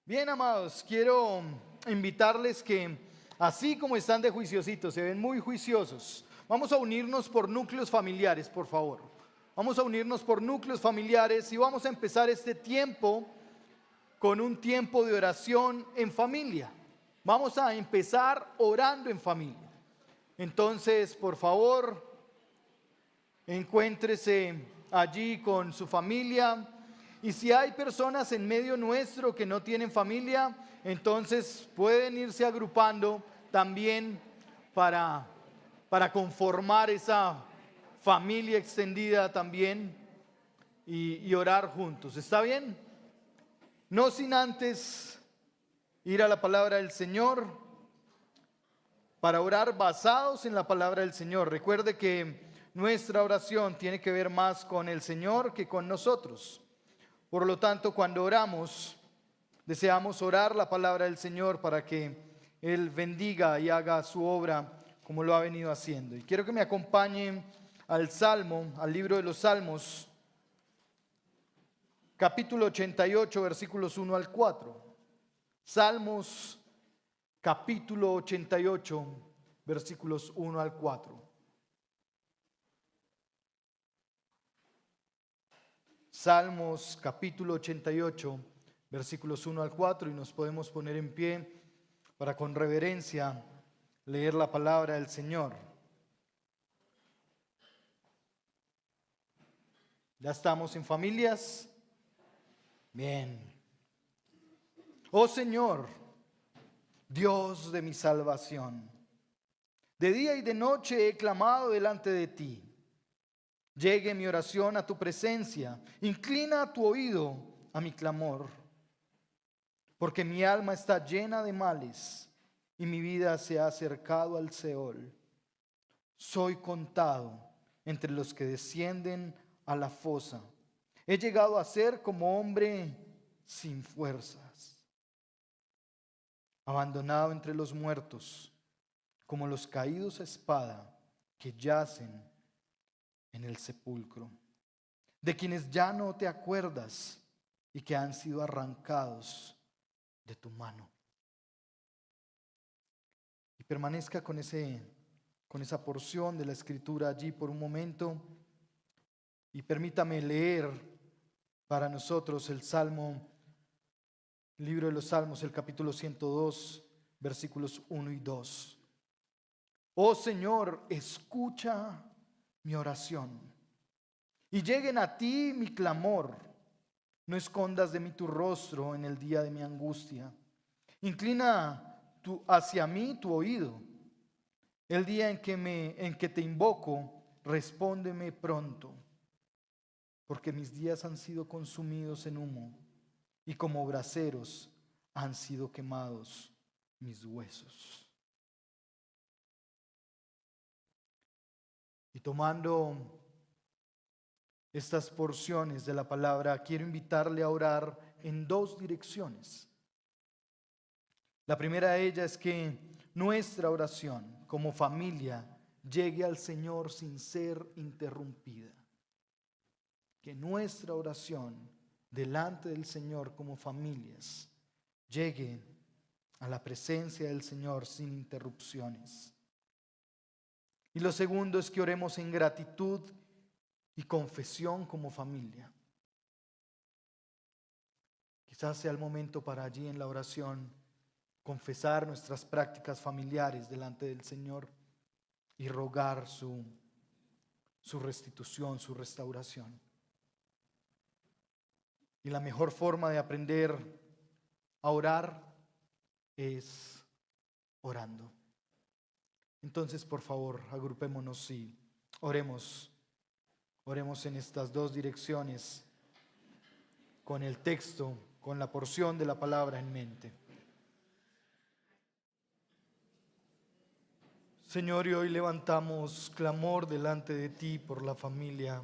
Bien, amados, quiero invitarles que, así como están de juiciositos, se ven muy juiciosos, vamos a unirnos por núcleos familiares, por favor. Vamos a unirnos por núcleos familiares y vamos a empezar este tiempo con un tiempo de oración en familia. Vamos a empezar orando en familia. Entonces, por favor, encuéntrese allí con su familia. Y si hay personas en medio nuestro que no tienen familia, entonces pueden irse agrupando también para conformar esa familia extendida también y orar juntos. ¿Está bien? No sin antes ir a la palabra del Señor para orar basados en la palabra del Señor. Recuerde que nuestra oración tiene que ver más con el Señor que con nosotros. Por lo tanto, cuando oramos, deseamos orar la palabra del Señor para que Él bendiga y haga su obra como lo ha venido haciendo. Y quiero que me acompañen al Salmo, al libro de los Salmos, capítulo 88, versículos 1 al 4. Salmos, capítulo 88, versículos 1 al 4. Salmos capítulo 88, versículos 1 al 4, y nos podemos poner en pie para con reverencia leer la palabra del Señor. ¿Ya estamos en familias? Bien. Oh Señor, Dios de mi salvación, de día y de noche he clamado delante de ti. Llegue mi oración a tu presencia, inclina tu oído a mi clamor, porque mi alma está llena de males y mi vida se ha acercado al Seol. Soy contado entre los que descienden a la fosa. He llegado a ser como hombre sin fuerzas, abandonado entre los muertos, como los caídos a espada que yacen en el sepulcro, de quienes ya no te acuerdas y que han sido arrancados de tu mano. Y permanezca con esa porción de la escritura allí por un momento y permítame leer para nosotros el libro de los Salmos, el capítulo 102, versículos 1 y 2. Oh Señor, escucha mi oración y lleguen a ti mi clamor. No escondas de mí tu rostro en el día de mi angustia. Inclina hacia mí tu oído. El día en que te invoco, respóndeme pronto, porque mis días han sido consumidos en humo y como braseros han sido quemados mis huesos. Y tomando estas porciones de la palabra, quiero invitarle a orar en dos direcciones. La primera de ellas es que nuestra oración como familia llegue al Señor sin ser interrumpida. Que nuestra oración delante del Señor como familias llegue a la presencia del Señor sin interrupciones. Y lo segundo es que oremos en gratitud y confesión como familia. Quizás sea el momento para allí en la oración confesar nuestras prácticas familiares delante del Señor y rogar su restitución, su restauración. Y la mejor forma de aprender a orar es orando. Entonces, por favor, agrupémonos y oremos. Oremos en estas dos direcciones con el texto, con la porción de la palabra en mente. Señor, y hoy levantamos clamor delante de ti por la familia,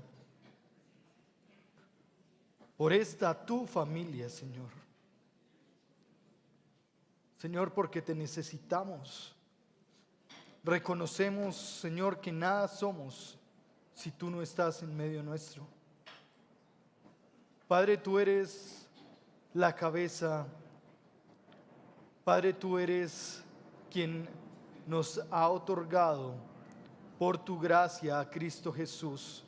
por esta tu familia, Señor. Señor, porque te necesitamos. Reconocemos, Señor, que nada somos si tú no estás en medio nuestro. Padre, tú eres la cabeza Padre, tú eres quien nos ha otorgado por tu gracia a Cristo Jesús.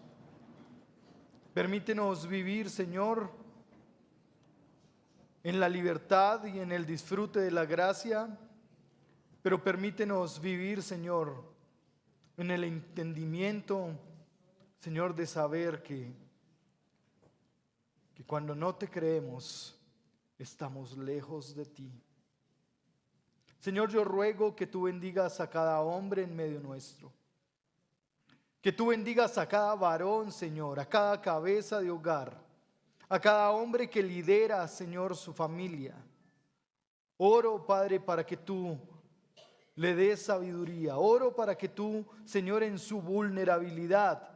Permítenos vivir, Señor, en la libertad y en el disfrute de la gracia, pero permítenos vivir, Señor, en el entendimiento, Señor, de saber que cuando no te creemos, estamos lejos de ti. Señor, yo ruego que tú bendigas a cada hombre en medio nuestro. Que tú bendigas a cada varón, Señor, a cada cabeza de hogar, a cada hombre que lidera, Señor, su familia. Oro, Padre, para que tú le des sabiduría. Oro para que tú, Señor, en su vulnerabilidad,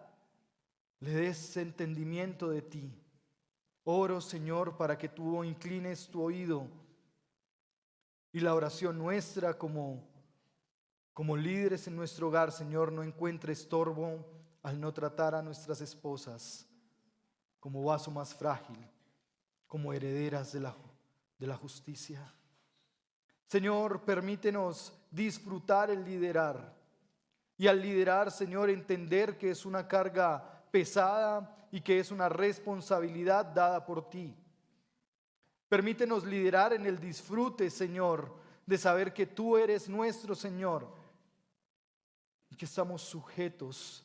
le des entendimiento de ti. Oro, Señor, para que tú inclines tu oído y la oración nuestra como líderes en nuestro hogar, Señor, no encuentre estorbo al no tratar a nuestras esposas como vaso más frágil, como herederas de la justicia. Señor, permítenos disfrutar el liderar. Y al liderar, Señor, entender que es una carga pesada y que es una responsabilidad dada por ti. Permítenos liderar en el disfrute, Señor, de saber que tú eres nuestro Señor y que estamos sujetos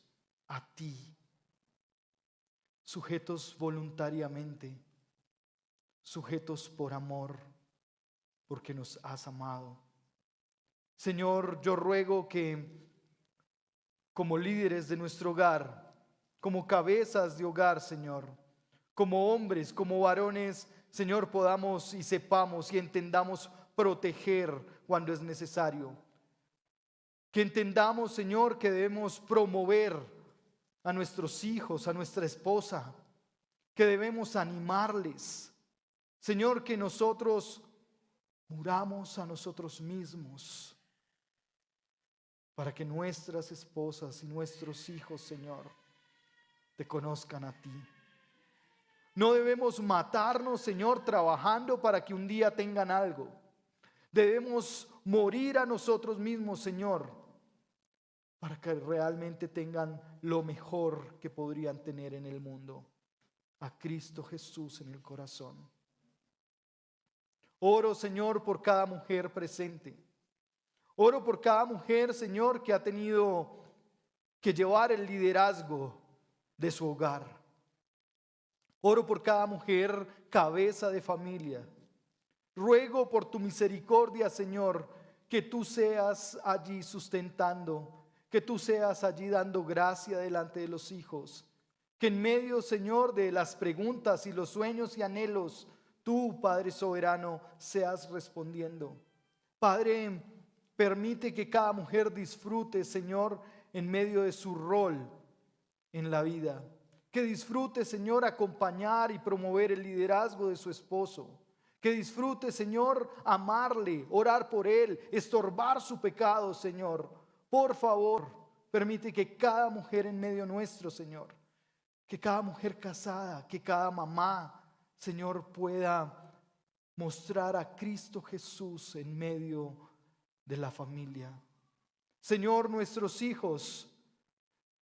a ti, sujetos voluntariamente, sujetos por amor, porque nos has amado. Señor, yo ruego que como líderes de nuestro hogar, como cabezas de hogar, Señor, como hombres, como varones, Señor, podamos y sepamos y entendamos proteger cuando es necesario. Que entendamos, Señor, que debemos promover a nuestros hijos, a nuestra esposa, que debemos animarles. Señor, que nosotros muramos a nosotros mismos para que nuestras esposas y nuestros hijos, Señor, te conozcan a ti. No debemos matarnos, Señor, trabajando para que un día tengan algo. Debemos morir a nosotros mismos, Señor, para que realmente tengan lo mejor que podrían tener en el mundo, a Cristo Jesús en el corazón. Oro, Señor, por cada mujer presente. Oro por cada mujer, Señor, que ha tenido que llevar el liderazgo de su hogar. Oro por cada mujer cabeza de familia. Ruego por tu misericordia, Señor, que tú seas allí sustentando, que tú seas allí dando gracia delante de los hijos. Que en medio, Señor, de las preguntas y los sueños y anhelos, tú, Padre soberano, seas respondiendo. Padre, permite que cada mujer disfrute, Señor, en medio de su rol en la vida. Que disfrute, Señor, acompañar y promover el liderazgo de su esposo. Que disfrute, Señor, amarle, orar por él, estorbar su pecado, Señor. Por favor, permite que cada mujer en medio nuestro, Señor, que cada mujer casada, que cada mamá, Señor, pueda mostrar a Cristo Jesús en medio de la familia. Señor, nuestros hijos,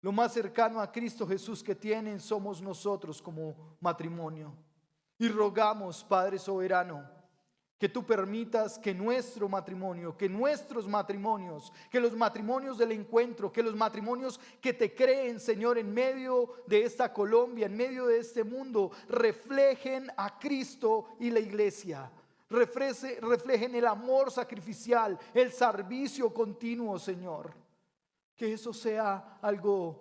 lo más cercano a Cristo Jesús que tienen somos nosotros como matrimonio. Y rogamos, Padre soberano, que tú permitas que nuestro matrimonio, que nuestros matrimonios, que los matrimonios del encuentro, que los matrimonios que te creen, Señor, en medio de esta Colombia, en medio de este mundo, reflejen a Cristo y la iglesia. Reflejen el amor sacrificial, el servicio continuo, Señor. Que eso sea algo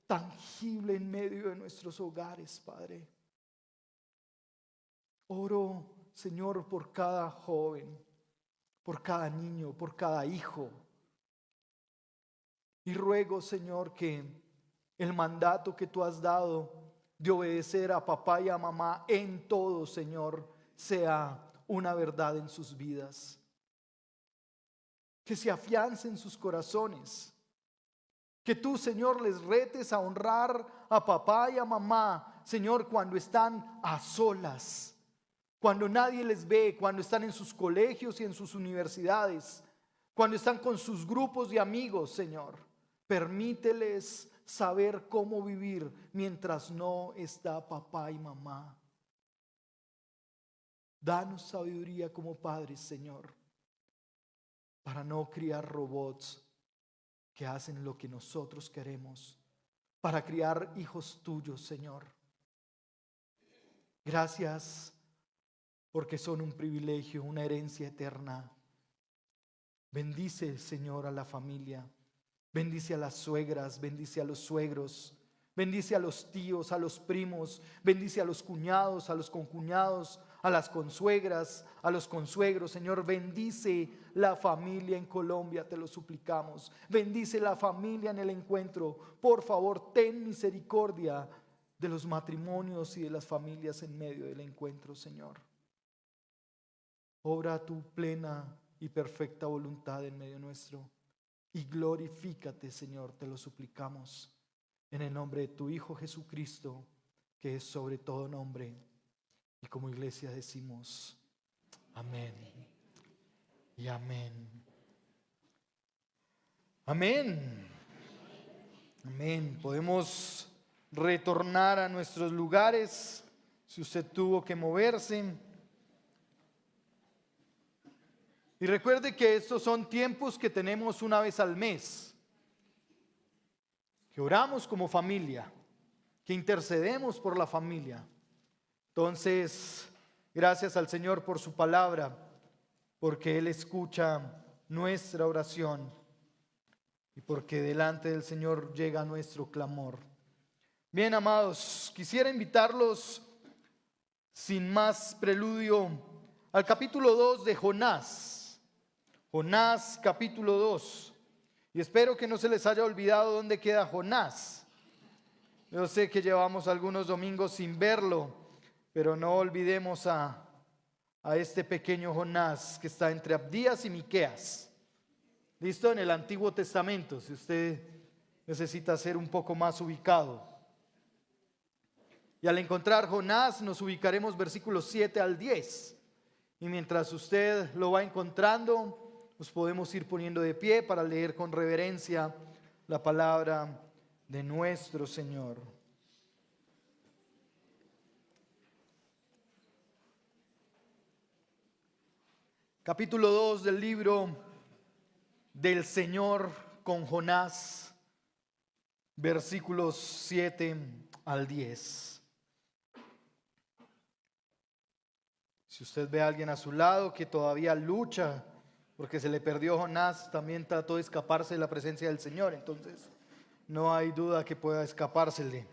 tangible en medio de nuestros hogares, Padre. Oro, Señor, por cada joven, por cada niño, por cada hijo. Y ruego, Señor, que el mandato que tú has dado de obedecer a papá y a mamá en todo, Señor, sea una verdad en sus vidas. Que se afiance en sus corazones. Que tú, Señor, les retes a honrar a papá y a mamá, Señor, cuando están a solas. cuando nadie les ve, cuando están en sus colegios y en sus universidades, cuando están con sus grupos de amigos, Señor. Permíteles saber cómo vivir mientras no está papá y mamá. Danos sabiduría como padres, Señor, para no criar robots que hacen lo que nosotros queremos, para criar hijos tuyos, Señor. Gracias porque son un privilegio, una herencia eterna. Bendice, Señor, a la familia. Bendice a las suegras, bendice a los suegros, bendice a los tíos, a los primos, bendice a los cuñados, a los concuñados, a las consuegras, a los consuegros. Señor, bendice la familia en Colombia, te lo suplicamos. Bendice la familia en el encuentro. Por favor, ten misericordia de los matrimonios y de las familias en medio del encuentro, Señor. Obra tu plena y perfecta voluntad en medio nuestro. Y glorifícate, Señor, te lo suplicamos, en el nombre de tu Hijo Jesucristo, que es sobre todo nombre. Y como iglesia decimos, amén y amén. Amén. Amén. Podemos retornar a nuestros lugares, si usted tuvo que moverse. Y recuerde que estos son tiempos que tenemos una vez al mes, que oramos como familia, que intercedemos por la familia. Entonces, gracias al Señor por su palabra, porque Él escucha nuestra oración y porque delante del Señor llega nuestro clamor. Bien, amados, quisiera invitarlos sin más preludio al capítulo 2 de Jonás. Jonás capítulo 2. Y espero que no se les haya olvidado dónde queda Jonás. Yo sé que llevamos algunos domingos sin verlo, pero no olvidemos a este pequeño Jonás que está entre Abdías y Miqueas. ¿Listo? En el Antiguo Testamento, si usted necesita ser un poco más ubicado. Y al encontrar Jonás nos ubicaremos versículos 7 al 10. Y mientras usted lo va encontrando, nos podemos ir poniendo de pie para leer con reverencia la palabra de nuestro Señor. Capítulo 2 del libro del Señor con Jonás, versículos 7 al 10. Si usted ve a alguien a su lado que todavía lucha porque se le perdió Jonás, también trató de escaparse de la presencia del Señor, entonces no hay duda que pueda escapársele.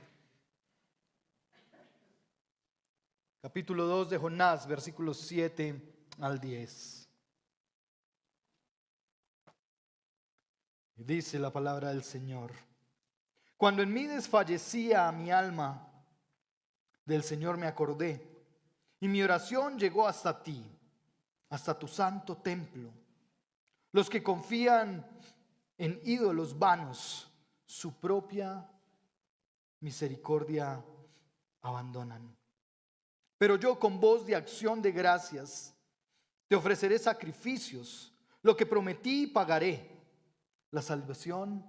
Capítulo 2 de Jonás, versículos 7 al 10. Dice la palabra del Señor: Cuando en mí desfallecía mi alma, del Señor me acordé, y mi oración llegó hasta ti, hasta tu santo templo. Los que confían en ídolos vanos, su propia misericordia abandonan. Pero yo con voz de acción de gracias te ofreceré sacrificios. Lo que prometí pagaré. La salvación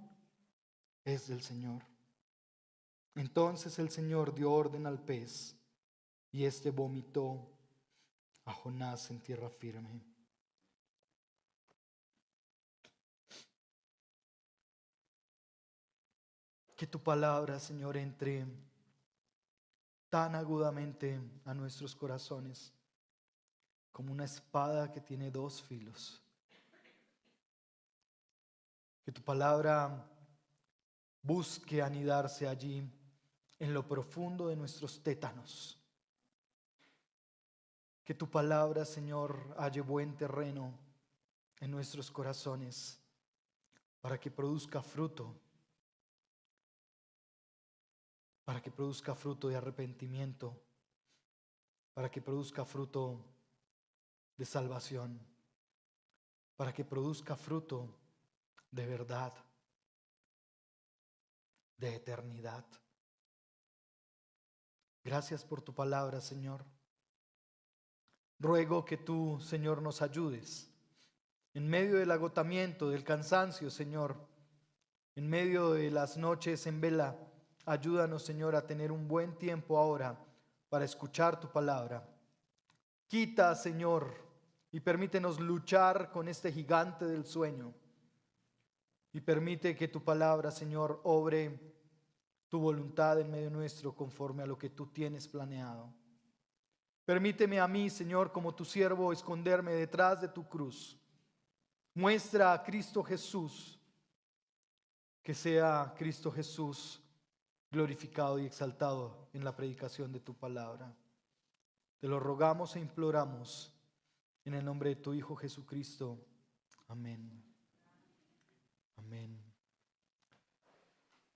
es del Señor. Entonces el Señor dio orden al pez, y éste vomitó a Jonás en tierra firme. Que tu palabra, Señor, entre tan agudamente a nuestros corazones como una espada que tiene dos filos. Que tu palabra busque anidarse allí en lo profundo de nuestros tétanos. Que tu palabra, Señor, halle buen terreno en nuestros corazones para que produzca fruto. Para que produzca fruto de arrepentimiento, para que produzca fruto de salvación, para que produzca fruto de verdad, de eternidad. Gracias por tu palabra, Señor. Ruego que tú, Señor, nos ayudes. En medio del agotamiento, del cansancio, Señor, en medio de las noches en vela, ayúdanos, Señor, a tener un buen tiempo ahora para escuchar tu palabra. Quita, Señor, y permítenos luchar con este gigante del sueño. Y permite que tu palabra, Señor, obre tu voluntad en medio nuestro conforme a lo que tú tienes planeado. Permíteme a mí, Señor, como tu siervo, esconderme detrás de tu cruz. Muestra a Cristo Jesús, que sea Cristo Jesús glorificado y exaltado en la predicación de tu palabra. Te lo rogamos e imploramos en el nombre de tu Hijo Jesucristo. Amén. Amén.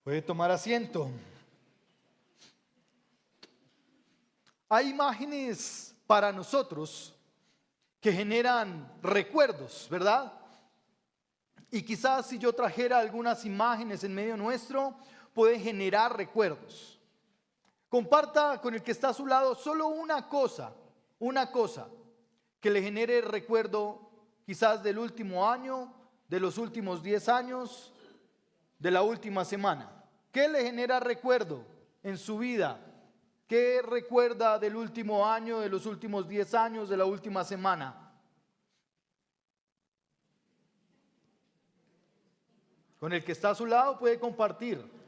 Puede tomar asiento. Hay imágenes para nosotros que generan recuerdos, ¿verdad? Y quizás si yo trajera algunas imágenes en medio nuestro, puede generar recuerdos. Comparta con el que está a su lado solo una cosa que le genere recuerdo quizás del último año, de los últimos 10 años, de la última semana. ¿Qué le genera recuerdo en su vida? ¿Qué recuerda del último año, de los últimos 10 años, de la última semana? Con el que está a su lado puede compartir.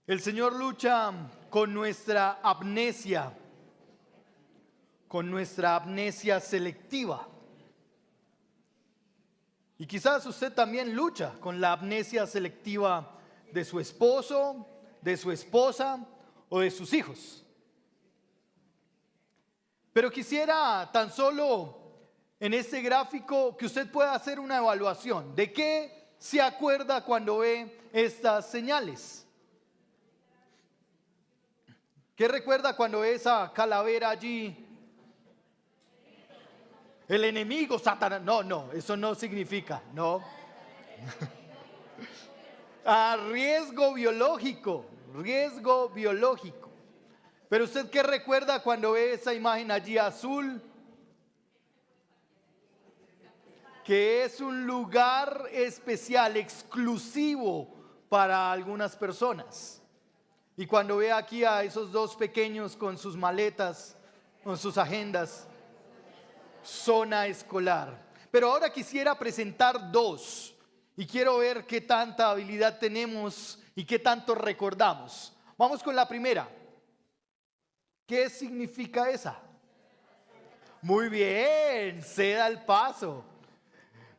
El Señor lucha con nuestra amnesia selectiva. Y quizás usted también lucha con la amnesia selectiva de su esposo, de su esposa o de sus hijos. Pero quisiera tan solo en este gráfico que usted pueda hacer una evaluación de qué se acuerda cuando ve estas señales. ¿Qué recuerda cuando ve esa calavera allí? El enemigo, Satanás. No, eso no significa, no. Riesgo biológico. Pero usted, ¿qué recuerda cuando ve esa imagen allí azul? Que es un lugar especial, exclusivo para algunas personas. Y cuando ve aquí a esos dos pequeños con sus maletas, con sus agendas, zona escolar. Pero ahora quisiera presentar dos y quiero ver qué tanta habilidad tenemos y qué tanto recordamos. Vamos con la primera. ¿Qué significa esa? Muy bien, ceda el paso.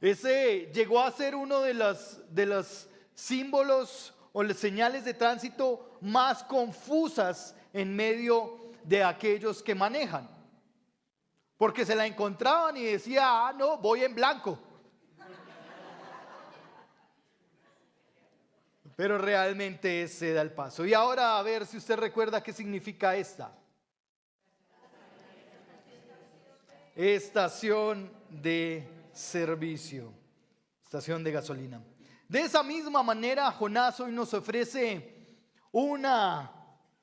Ese llegó a ser uno de los símbolos o las señales de tránsito más confusas en medio de aquellos que manejan. Porque se la encontraban y decía, no, voy en blanco. Pero realmente se da el paso. Y ahora a ver si usted recuerda qué significa esta. Estación de servicio. Estación de gasolina. De esa misma manera, Jonás hoy nos ofrece una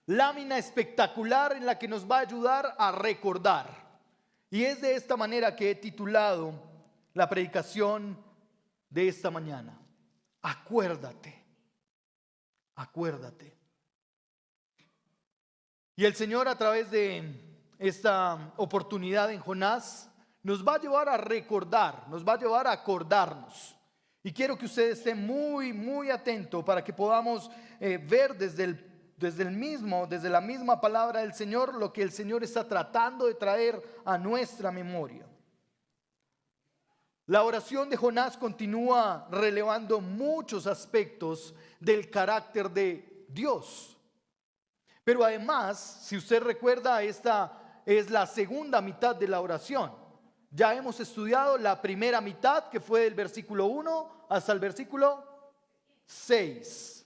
lámina espectacular en la que nos va a ayudar a recordar. Y es de esta manera que he titulado la predicación de esta mañana. Acuérdate. Y el Señor, a través de esta oportunidad en Jonás, nos va a llevar a recordar, nos va a llevar a acordarnos. Y quiero que usted esté muy atento para que podamos ver desde la misma palabra del Señor lo que el Señor está tratando de traer a nuestra memoria. La oración de Jonás continúa relevando muchos aspectos del carácter de Dios. Pero además, si usted recuerda, esta es la segunda mitad de la oración. Ya hemos estudiado la primera mitad, que fue del versículo 1 hasta el versículo 6.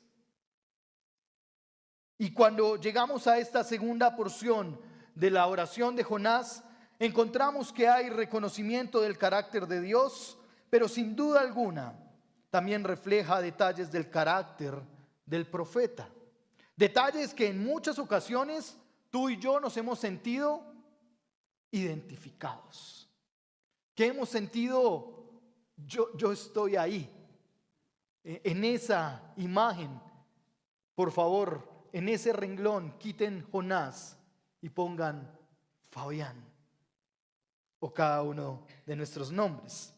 Y cuando llegamos a esta segunda porción de la oración de Jonás, encontramos que hay reconocimiento del carácter de Dios, pero sin duda alguna también refleja detalles del carácter del profeta. Detalles que en muchas ocasiones tú y yo nos hemos sentido identificados. Que hemos sentido, yo estoy ahí, en esa imagen. Por favor, en ese renglón quiten Jonás y pongan Fabián o cada uno de nuestros nombres.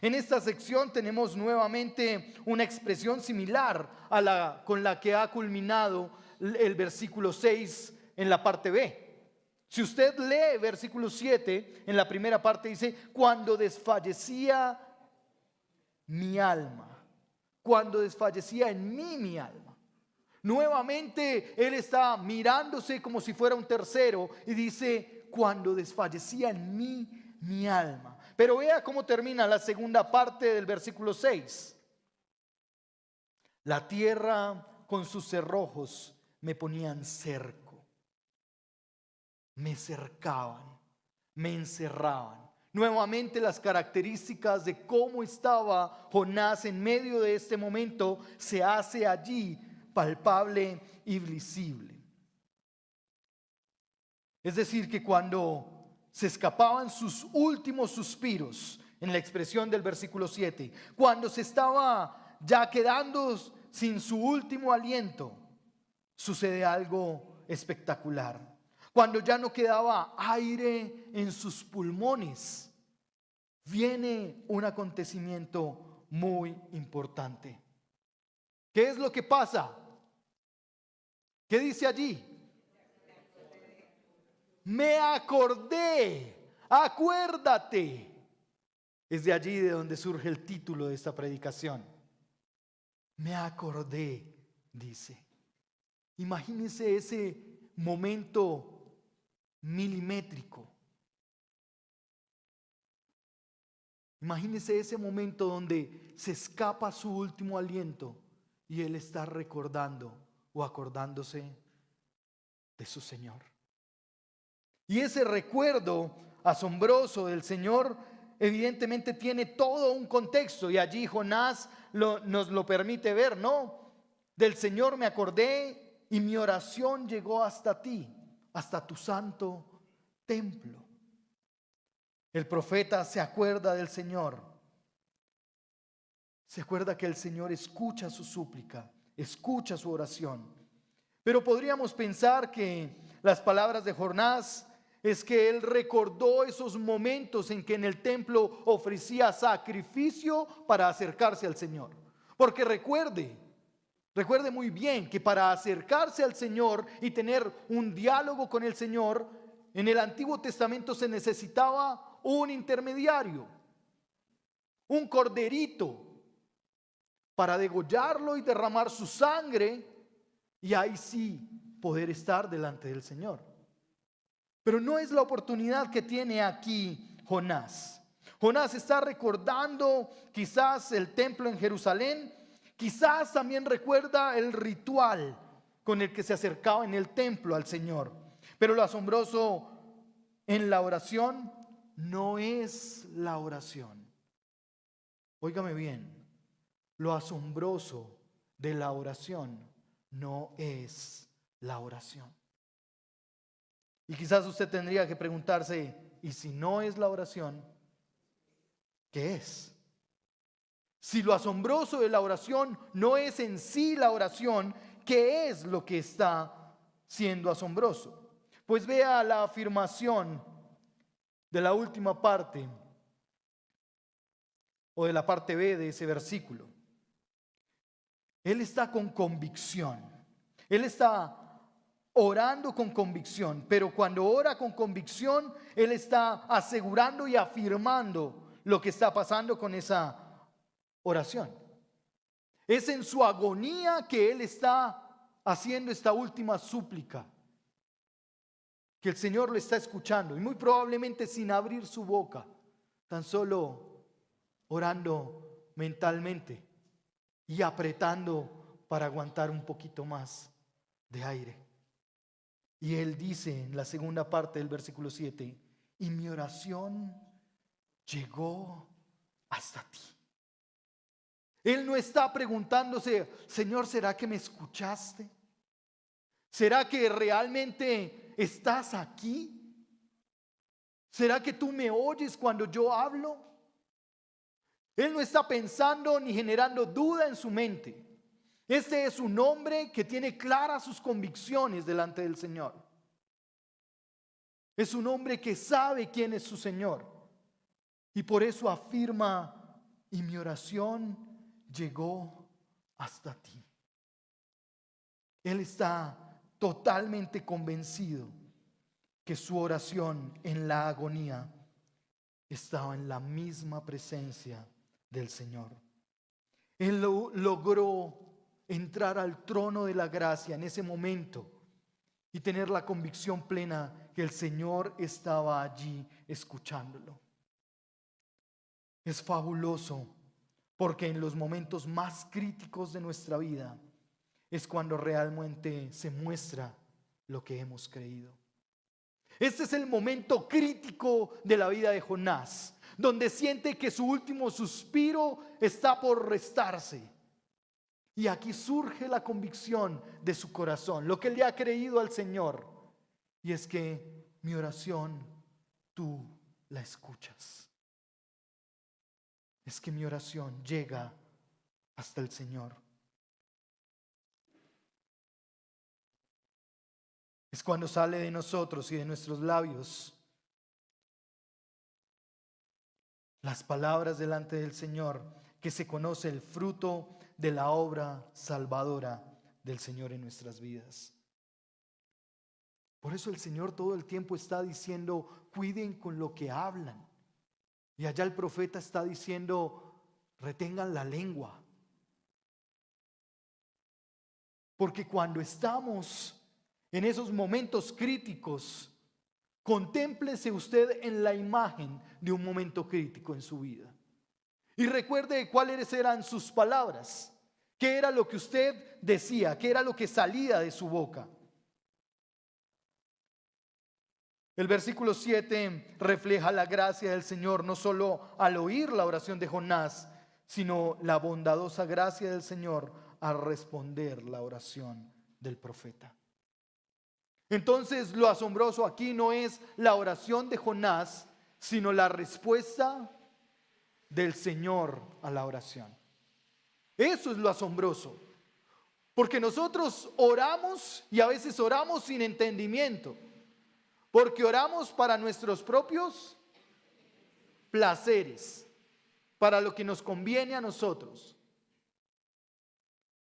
En esta sección tenemos nuevamente una expresión similar a con la que ha culminado el versículo 6 en la parte B. Si usted lee versículo 7, en la primera parte dice, cuando desfallecía mi alma, cuando desfallecía en mí mi alma. Nuevamente él está mirándose como si fuera un tercero y dice, cuando desfallecía en mí mi alma. Pero vea cómo termina la segunda parte del versículo 6. La tierra con sus cerrojos me ponían cerco, me cercaban, me encerraban. Nuevamente las características de cómo estaba Jonás en medio de este momento se hace allí palpable y visible. Es decir, que cuando se escapaban sus últimos suspiros, en la expresión del versículo 7, cuando se estaba ya quedando sin su último aliento, sucede algo espectacular. Cuando ya no quedaba aire en sus pulmones, viene un acontecimiento muy importante. ¿Qué es lo que pasa? ¿Qué dice allí? Me acordé, acuérdate. Es de allí de donde surge el título de esta predicación. Me acordé, dice. Imagínese ese momento milimétrico. Imagínese ese momento donde se escapa su último aliento y él está recordando o acordándose de su Señor. Y ese recuerdo asombroso del Señor evidentemente tiene todo un contexto, y allí Jonás nos lo permite ver, ¿no? Del Señor me acordé y mi oración llegó hasta ti, hasta tu santo templo. El profeta se acuerda del Señor. Se acuerda que el Señor escucha su súplica, escucha su oración. Pero podríamos pensar que las palabras de Jonás es que él recordó esos momentos en que en el templo ofrecía sacrificio para acercarse al Señor. Porque recuerde muy bien que para acercarse al Señor y tener un diálogo con el Señor, en el Antiguo Testamento se necesitaba un intermediario, un corderito, para degollarlo y derramar su sangre, y ahí sí poder estar delante del Señor. Pero no es la oportunidad que tiene aquí Jonás. Jonás está recordando quizás el templo en Jerusalén, quizás también recuerda el ritual con el que se acercaba en el templo al Señor. Pero lo asombroso en la oración no es la oración. Óigame bien, lo asombroso de la oración no es la oración. Y quizás usted tendría que preguntarse, ¿y si no es la oración, qué es? Si lo asombroso de la oración no es en sí la oración, ¿qué es lo que está siendo asombroso? Pues vea la afirmación de la última parte o de la parte B de ese versículo. Él está con convicción. Él está orando con convicción, pero cuando ora con convicción, él está asegurando y afirmando lo que está pasando con esa oración. Es en su agonía que él está haciendo esta última súplica, que el Señor le está escuchando y muy probablemente sin abrir su boca, tan solo orando mentalmente y apretando para aguantar un poquito más de aire. Y él dice en la segunda parte del versículo 7, y mi oración llegó hasta ti. Él no está preguntándose, Señor, ¿será que me escuchaste? ¿Será que realmente estás aquí? ¿Será que tú me oyes cuando yo hablo? Él no está pensando ni generando duda en su mente. Este es un hombre que tiene claras sus convicciones delante del Señor. Es un hombre que sabe quién es su Señor. Y por eso afirma, y mi oración llegó hasta ti. Él está totalmente convencido que su oración en la agonía estaba en la misma presencia del Señor. Él logró entrar al trono de la gracia en ese momento y tener la convicción plena que el Señor estaba allí escuchándolo. Es fabuloso porque en los momentos más críticos de nuestra vida es cuando realmente se muestra lo que hemos creído. Este es el momento crítico de la vida de Jonás, donde siente que su último suspiro está por restarse. Y aquí surge la convicción de su corazón, lo que le ha creído al Señor. Y es que mi oración, tú la escuchas. Es que mi oración llega hasta el Señor. Es cuando sale de nosotros y de nuestros labios las palabras delante del Señor, que se conoce el fruto de la obra salvadora del Señor en nuestras vidas. Por eso el Señor todo el tiempo está diciendo, cuiden con lo que hablan. Y allá el profeta está diciendo, retengan la lengua. Porque cuando estamos en esos momentos críticos, contémplese usted en la imagen de un momento crítico en su vida. Y recuerde cuáles eran sus palabras, qué era lo que usted decía, qué era lo que salía de su boca. El versículo 7 refleja la gracia del Señor, no solo al oír la oración de Jonás, sino la bondadosa gracia del Señor al responder la oración del profeta. Entonces, lo asombroso aquí no es la oración de Jonás, sino la respuesta del Señor a la oración. Eso es lo asombroso. Porque nosotros oramos y a veces oramos sin entendimiento. Porque oramos para nuestros propios placeres, para lo que nos conviene a nosotros.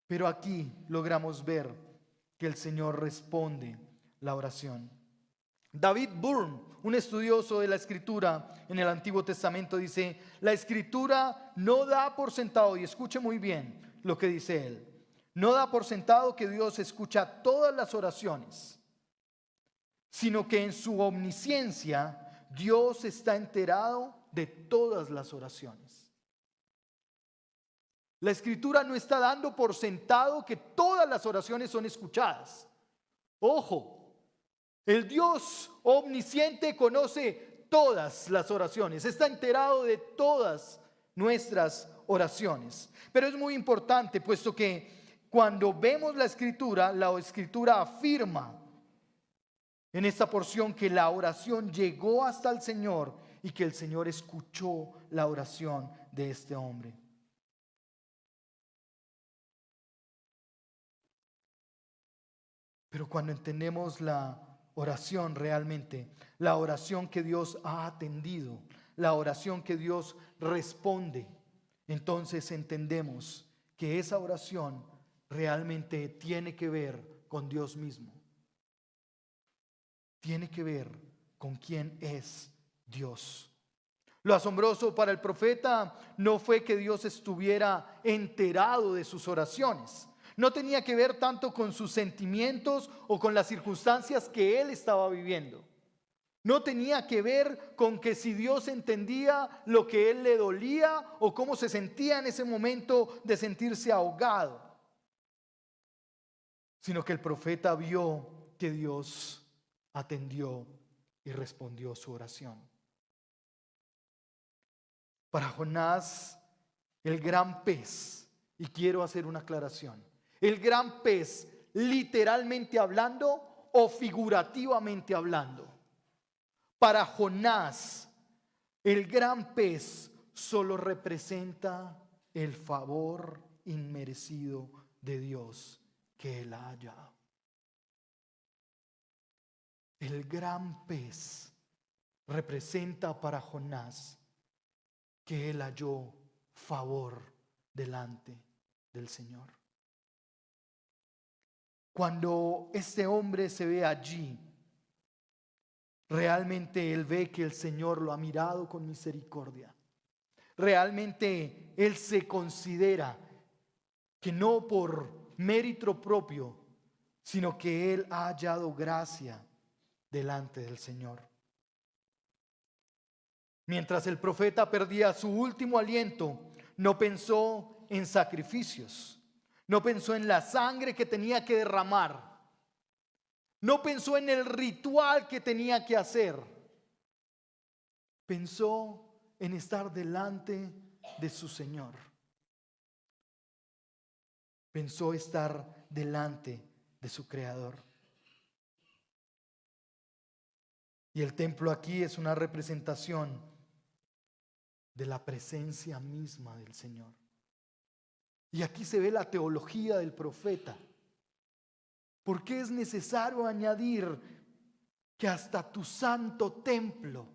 Pero aquí logramos ver que el Señor responde la oración. David Bourne, un estudioso de la Escritura en el Antiguo Testamento, dice, la Escritura no da por sentado, y escuche muy bien lo que dice él, no da por sentado que Dios escucha todas las oraciones, sino que en su omnisciencia Dios está enterado de todas las oraciones. La Escritura no está dando por sentado que todas las oraciones son escuchadas. Ojo, el Dios omnisciente conoce todas las oraciones, está enterado de todas nuestras oraciones. Pero es muy importante, puesto que cuando vemos la Escritura afirma en esta porción que la oración llegó hasta el Señor y que el Señor escuchó la oración de este hombre. Pero cuando entendemos la oración realmente, la oración que Dios ha atendido, la oración que Dios responde, entonces entendemos que esa oración realmente tiene que ver con Dios mismo. Tiene que ver con quién es Dios. Lo asombroso para el profeta no fue que Dios estuviera enterado de sus oraciones. No tenía que ver tanto con sus sentimientos o con las circunstancias que él estaba viviendo. No tenía que ver con que si Dios entendía lo que él le dolía o cómo se sentía en ese momento de sentirse ahogado, sino que el profeta vio que Dios atendió y respondió su oración. Para Jonás, el gran pez, y quiero hacer una aclaración, el gran pez, literalmente hablando o figurativamente hablando, para Jonás, el gran pez solo representa el favor inmerecido de Dios que él ha hallado. El gran pez representa para Jonás que él halló favor delante del Señor. Cuando este hombre se ve allí, realmente él ve que el Señor lo ha mirado con misericordia. Realmente él se considera que no por mérito propio, sino que él ha hallado gracia delante del Señor. Mientras el profeta perdía su último aliento, no pensó en sacrificios, no pensó en la sangre que tenía que derramar, no pensó en el ritual que tenía que hacer. Pensó en estar delante de su Señor. Pensó estar delante de su Creador. Y el templo aquí es una representación de la presencia misma del Señor. Y aquí se ve la teología del profeta. ¿Por qué es necesario añadir que hasta tu santo templo?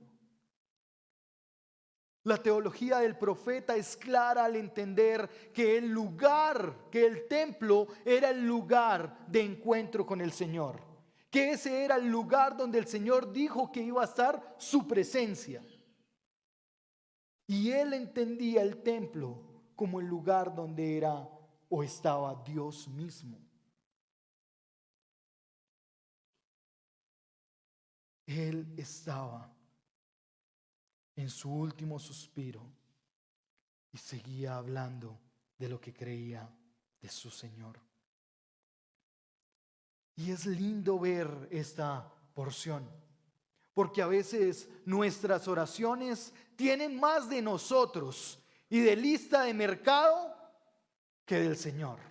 La teología del profeta es clara al entender que el lugar, que el templo era el lugar de encuentro con el Señor. Que ese era el lugar donde el Señor dijo que iba a estar su presencia. Y él entendía el templo como el lugar donde era o estaba Dios mismo. Él estaba en su último suspiro y seguía hablando de lo que creía de su Señor. Y es lindo ver esta porción, porque a veces nuestras oraciones tienen más de nosotros y de lista de mercado que del Señor.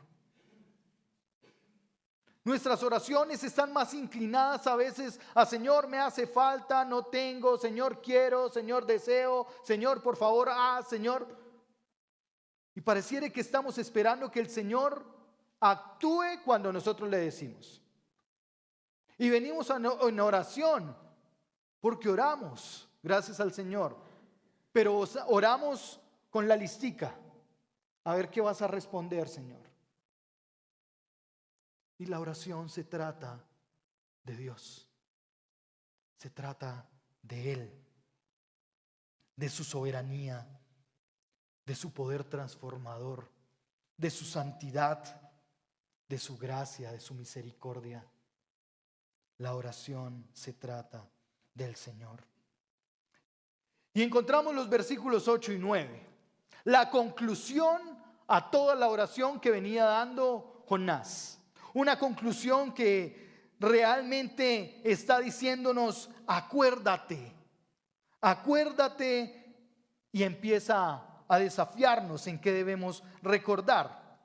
Nuestras oraciones están más inclinadas a veces a Señor, me hace falta, no tengo, Señor, quiero, Señor, deseo, Señor, por favor, Señor. Y pareciera que estamos esperando que el Señor actúe cuando nosotros le decimos. Y venimos en oración porque oramos, gracias al Señor. Pero oramos con la listica. A ver qué vas a responder, Señor. Y la oración se trata de Dios. Se trata de Él, de su soberanía, de su poder transformador, de su santidad, de su gracia, de su misericordia. La oración se trata del Señor. Y encontramos los versículos 8 y 9. La conclusión a toda la oración que venía dando Jonás. Una conclusión que realmente está diciéndonos, acuérdate, acuérdate, y empieza a desafiarnos en qué debemos recordar.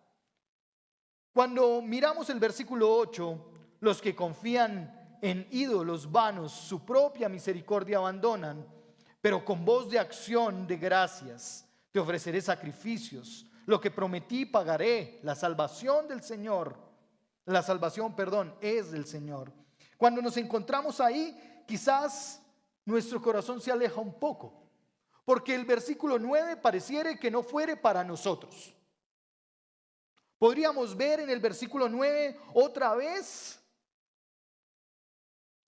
Cuando miramos el versículo 8, los que confían en ídolos vanos su propia misericordia abandonan, pero con voz de acción de gracias te ofreceré sacrificios, lo que prometí pagaré, la salvación del Señor. La salvación, es del Señor. Cuando nos encontramos ahí, quizás nuestro corazón se aleja un poco, porque el versículo 9 pareciera que no fuere para nosotros. Podríamos ver en el versículo 9 otra vez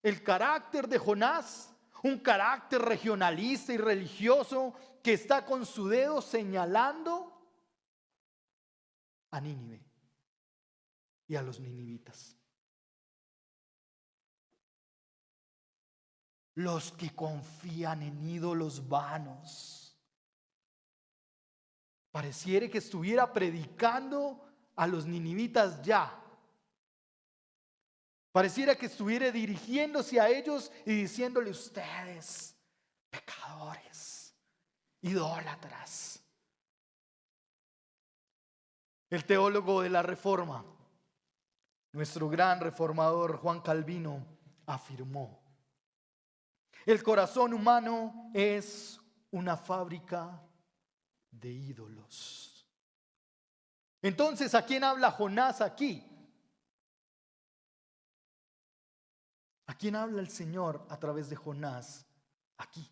el carácter de Jonás, un carácter regionalista y religioso que está con su dedo señalando a Nínive y a los ninivitas. Los que confían en ídolos vanos. Pareciera que estuviera predicando a los ninivitas ya. Pareciera que estuviera dirigiéndose a ellos y diciéndole: ustedes, pecadores, idólatras. El teólogo de la Reforma, nuestro gran reformador Juan Calvino, afirmó: el corazón humano es una fábrica de ídolos. Entonces, ¿a quién habla Jonás aquí? ¿A quién habla el Señor a través de Jonás aquí?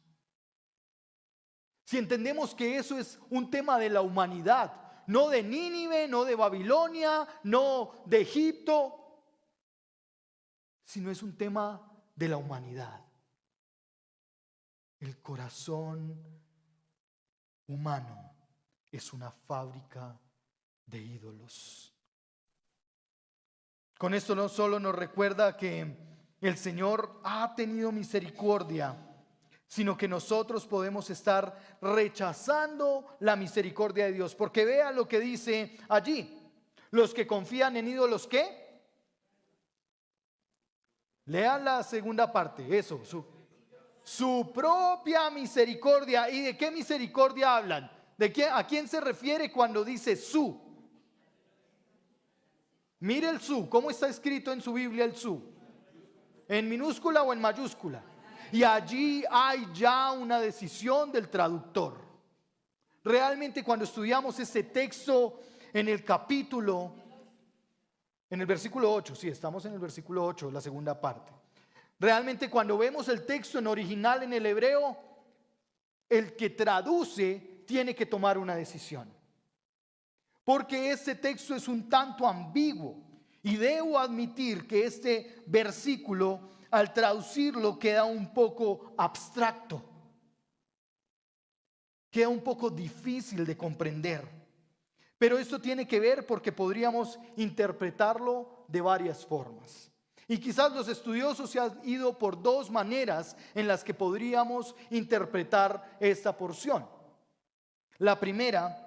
Si entendemos que eso es un tema de la humanidad, no de Nínive, no de Babilonia, no de Egipto, sino es un tema de la humanidad. El corazón humano es una fábrica de ídolos. Con esto no solo nos recuerda que el Señor ha tenido misericordia, sino que nosotros podemos estar rechazando la misericordia de Dios. Porque vea lo que dice allí: los que confían en ídolos, ¿qué? Lean la segunda parte, eso, su propia misericordia. ¿Y de qué misericordia hablan? ¿A quién se refiere cuando dice su? Mire el su, ¿cómo está escrito en su Biblia el su? ¿En minúscula o en mayúscula? Y allí hay ya una decisión del traductor. Realmente, cuando estudiamos este texto en el versículo 8, sí, estamos en el versículo 8, la segunda parte. Realmente, cuando vemos el texto en original en el hebreo, el que traduce tiene que tomar una decisión. Porque este texto es un tanto ambiguo. Y debo admitir que este versículo, al traducirlo, queda un poco abstracto. Queda un poco difícil de comprender. Pero esto tiene que ver porque podríamos interpretarlo de varias formas. Y quizás los estudiosos se han ido por dos maneras en las que podríamos interpretar esta porción. La primera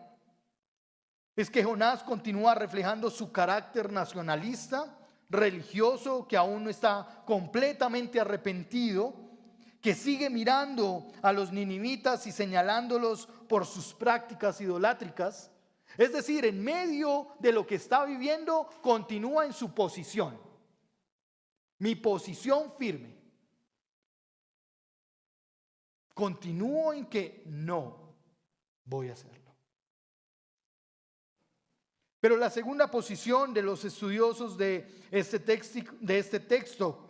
es que Jonás continúa reflejando su carácter nacionalista, religioso, que aún no está completamente arrepentido, que sigue mirando a los ninivitas y señalándolos por sus prácticas idolátricas. Es decir, en medio de lo que está viviendo, continúa en su posición. Mi posición firme. Continúo en que no voy a hacerlo. Pero la segunda posición de los estudiosos de este texto,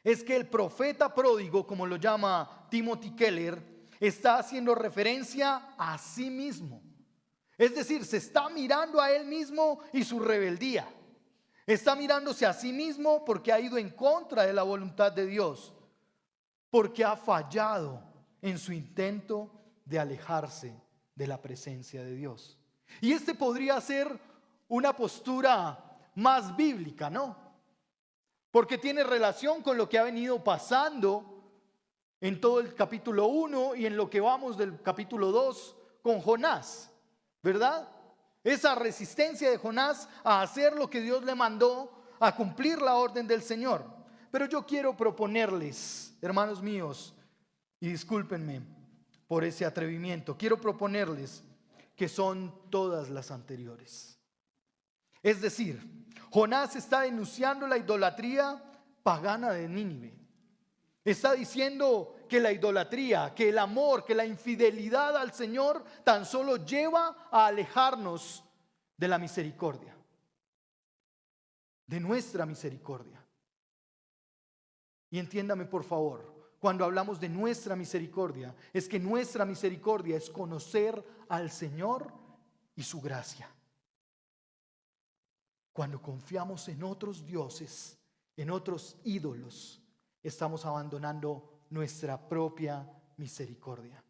es que el profeta pródigo, como lo llama Timothy Keller, está haciendo referencia a sí mismo. Es decir, se está mirando a él mismo y su rebeldía. Está mirándose a sí mismo porque ha ido en contra de la voluntad de Dios, porque ha fallado en su intento de alejarse de la presencia de Dios. Y este podría ser una postura más bíblica, ¿no? Porque tiene relación con lo que ha venido pasando en todo el capítulo 1 y en lo que vamos del capítulo 2 con Jonás, ¿verdad? Esa resistencia de Jonás a hacer lo que Dios le mandó, a cumplir la orden del Señor. Pero yo quiero proponerles, hermanos míos, y discúlpenme por ese atrevimiento, quiero proponerles que son todas las anteriores. Es decir, Jonás está denunciando la idolatría pagana de Nínive. Está diciendo que la idolatría, que el amor, que la infidelidad al Señor tan solo lleva a alejarnos de la misericordia, de nuestra misericordia. Y entiéndame, por favor, cuando hablamos de nuestra misericordia, es que nuestra misericordia es conocer al Señor y su gracia. Cuando confiamos en otros dioses, en otros ídolos, estamos abandonando nuestra propia misericordia.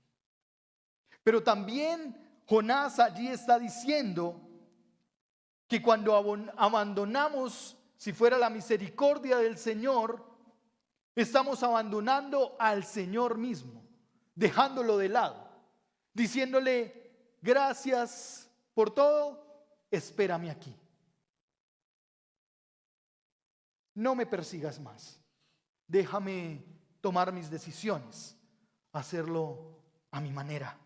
Pero también Jonás allí está diciendo que cuando abandonamos, si fuera la misericordia del Señor, estamos abandonando al Señor mismo, dejándolo de lado, diciéndole: gracias por todo, espérame aquí. No me persigas más. Déjame tomar mis decisiones, hacerlo a mi manera.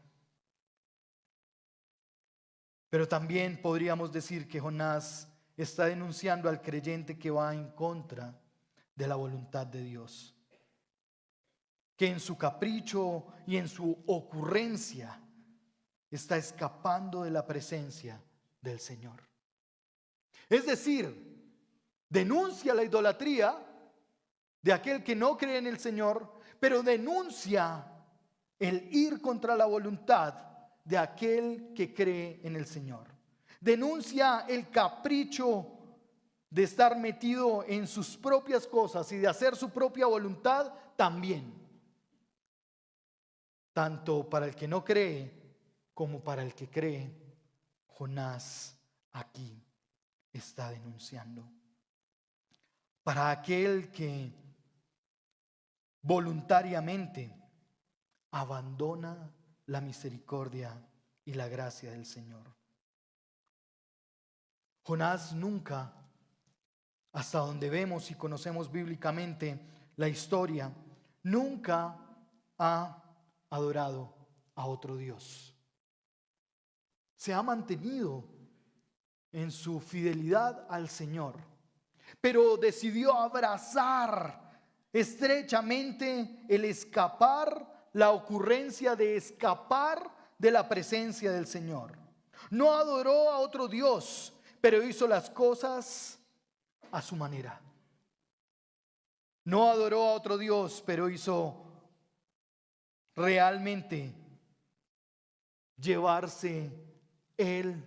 Pero también podríamos decir que Jonás está denunciando al creyente que va en contra de la voluntad de Dios, que en su capricho y en su ocurrencia está escapando de la presencia del Señor. Es decir, denuncia la idolatría de aquel que no cree en el Señor, pero denuncia el ir contra la voluntad de aquel que cree en el Señor. Denuncia el capricho de estar metido en sus propias cosas y de hacer su propia voluntad también. Tanto para el que no cree como para el que cree, Jonás aquí está denunciando. Para aquel que voluntariamente abandona la misericordia y la gracia del Señor. Jonás nunca, hasta donde vemos y conocemos bíblicamente la historia, nunca ha adorado a otro Dios. Se ha mantenido en su fidelidad al Señor, pero decidió abrazar estrechamente el escapar, la ocurrencia de escapar de la presencia del Señor. No adoró a otro Dios, pero hizo las cosas a su manera. No adoró a otro Dios, pero hizo realmente llevarse él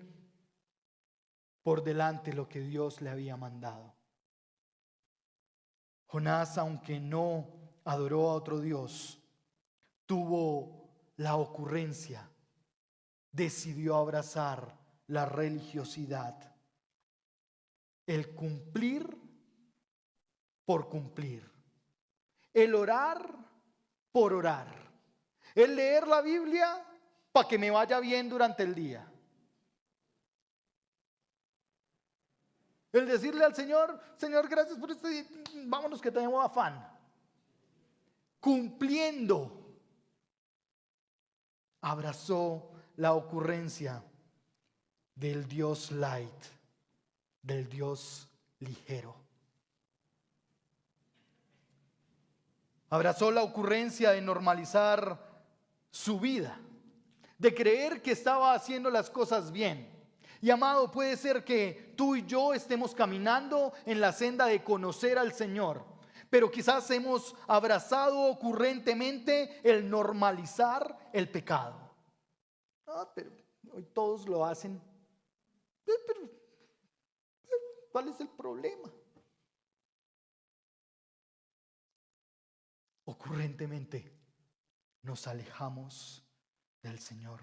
por delante lo que Dios le había mandado. Jonás, aunque no adoró a otro Dios, tuvo la ocurrencia, decidió abrazar la religiosidad, el cumplir por cumplir, el orar por orar, el leer la Biblia para que me vaya bien durante el día, el decirle al Señor: Señor, gracias por este día, vámonos que tenemos afán. Cumpliendo, abrazó la ocurrencia del Dios light, del Dios ligero. Abrazó la ocurrencia de normalizar su vida, de creer que estaba haciendo las cosas bien. Y amado, puede ser que tú y yo estemos caminando en la senda de conocer al Señor, pero quizás hemos abrazado ocurrentemente el normalizar el pecado. Pero hoy todos lo hacen. Pero, ¿cuál es el problema? Ocurrentemente nos alejamos del Señor.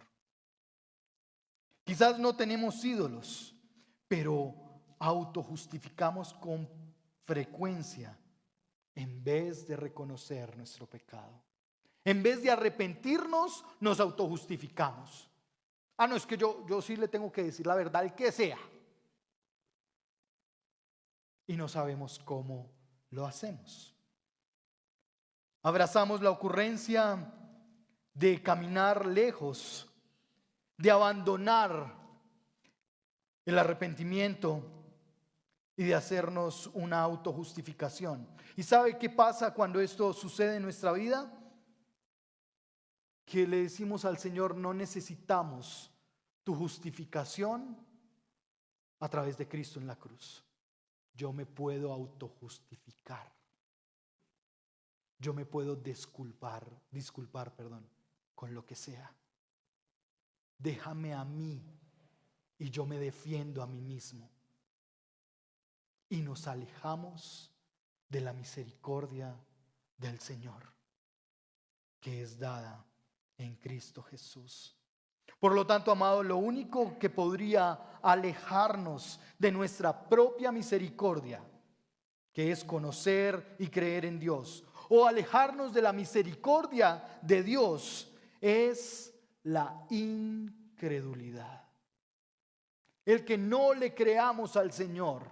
Quizás no tenemos ídolos, pero autojustificamos con frecuencia en vez de reconocer nuestro pecado. En vez de arrepentirnos, nos autojustificamos. No, es que yo sí le tengo que decir la verdad al que sea. Y no sabemos cómo lo hacemos. Abrazamos la ocurrencia de caminar lejos, de abandonar el arrepentimiento y de hacernos una autojustificación. ¿Y sabe qué pasa cuando esto sucede en nuestra vida? Que le decimos al Señor: no necesitamos tu justificación a través de Cristo en la cruz. Yo me puedo autojustificar. Yo me puedo disculpar, con lo que sea. Déjame a mí y yo me defiendo a mí mismo. Y nos alejamos de la misericordia del Señor, que es dada en Cristo Jesús. Por lo tanto, amado, lo único que podría alejarnos de nuestra propia misericordia, que es conocer y creer en Dios, o alejarnos de la misericordia de Dios, es la incredulidad. El que no le creamos al Señor,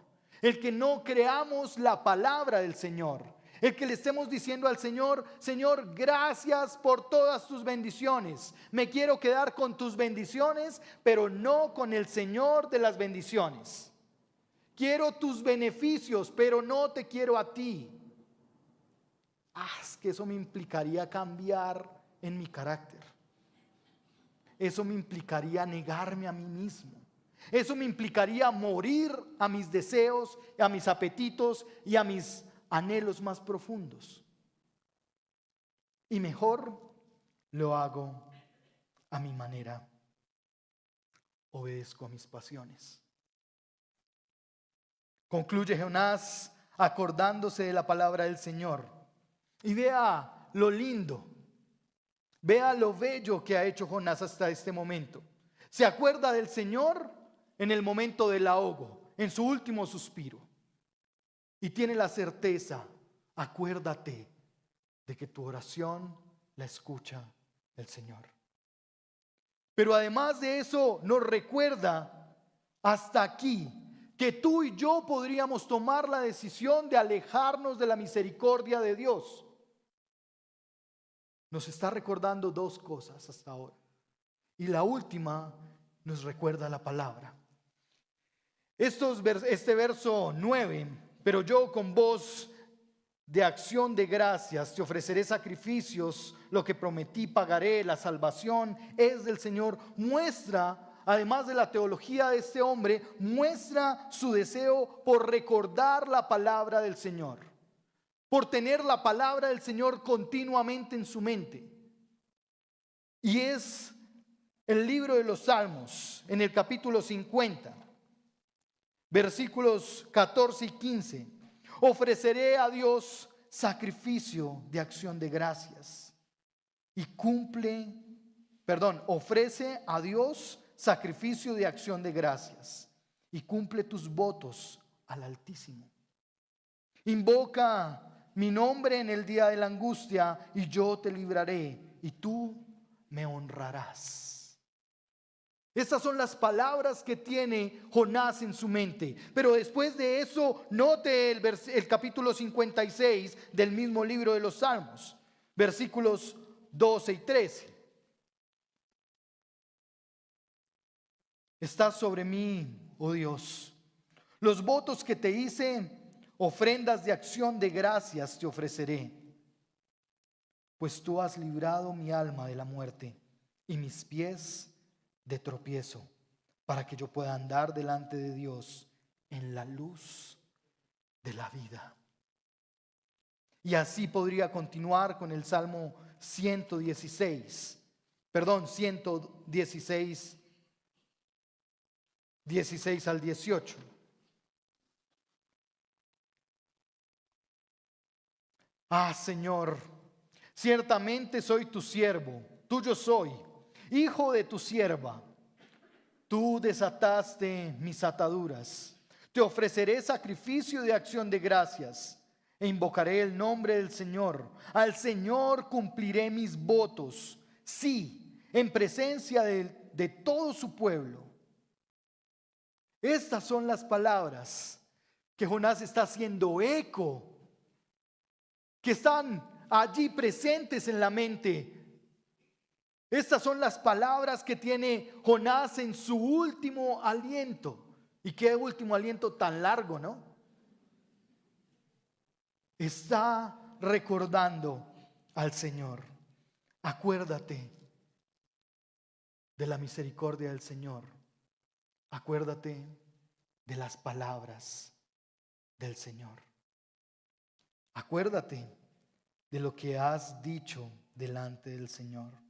el que no creamos la palabra del Señor, el que le estemos diciendo al Señor: Señor, gracias por todas tus bendiciones. Me quiero quedar con tus bendiciones, pero no con el Señor de las bendiciones. Quiero tus beneficios, pero no te quiero a ti. Es que eso me implicaría cambiar en mi carácter. Eso me implicaría negarme a mí mismo. Eso me implicaría morir a mis deseos, a mis apetitos y a mis anhelos más profundos. Y mejor lo hago a mi manera. Obedezco a mis pasiones. Concluye Jonás acordándose de la palabra del Señor. Y vea lo lindo, vea lo bello que ha hecho Jonás hasta este momento. Se acuerda del Señor en el momento del ahogo, en su último suspiro. Y tiene la certeza, acuérdate de que tu oración la escucha el Señor. Pero además de eso, nos recuerda hasta aquí que tú y yo podríamos tomar la decisión de alejarnos de la misericordia de Dios. Nos está recordando dos cosas hasta ahora. Y la última nos recuerda la palabra. Este verso 9, pero yo con voz de acción de gracias te ofreceré sacrificios, lo que prometí pagaré, la salvación es del Señor. Muestra, además de la teología de este hombre, muestra su deseo por recordar la palabra del Señor, por tener la palabra del Señor continuamente en su mente. Y es el libro de los Salmos, en el capítulo 50, versículos 14 y 15. Ofreceré a Dios sacrificio de acción de gracias. Y ofrece a Dios sacrificio de acción de gracias. Y cumple tus votos al Altísimo. Invoca mi nombre en el día de la angustia y yo te libraré y tú me honrarás. Estas son las palabras que tiene Jonás en su mente. Pero después de eso, note el capítulo 56 del mismo libro de los Salmos, versículos 12 y 13. Estás sobre mí, oh Dios. Los votos que te hice, ofrendas de acción de gracias te ofreceré. Pues tú has librado mi alma de la muerte y mis pies de tropiezo, para que yo pueda andar delante de Dios en la luz de la vida. Y así podría continuar con el Salmo 116, 16 al 18. Señor, ciertamente soy tu siervo, tuyo soy, hijo de tu sierva. Tú desataste mis ataduras. Te ofreceré sacrificio de acción de gracias e invocaré el nombre del Señor. Al Señor cumpliré mis votos, sí, en presencia de todo su pueblo. Estas son las palabras que Jonás está haciendo eco, que están allí presentes en la mente. Estas son las palabras que tiene Jonás en su último aliento. Y qué último aliento tan largo, ¿no? Está recordando al Señor. Acuérdate de la misericordia del Señor. Acuérdate de las palabras del Señor. Acuérdate de lo que has dicho delante del Señor.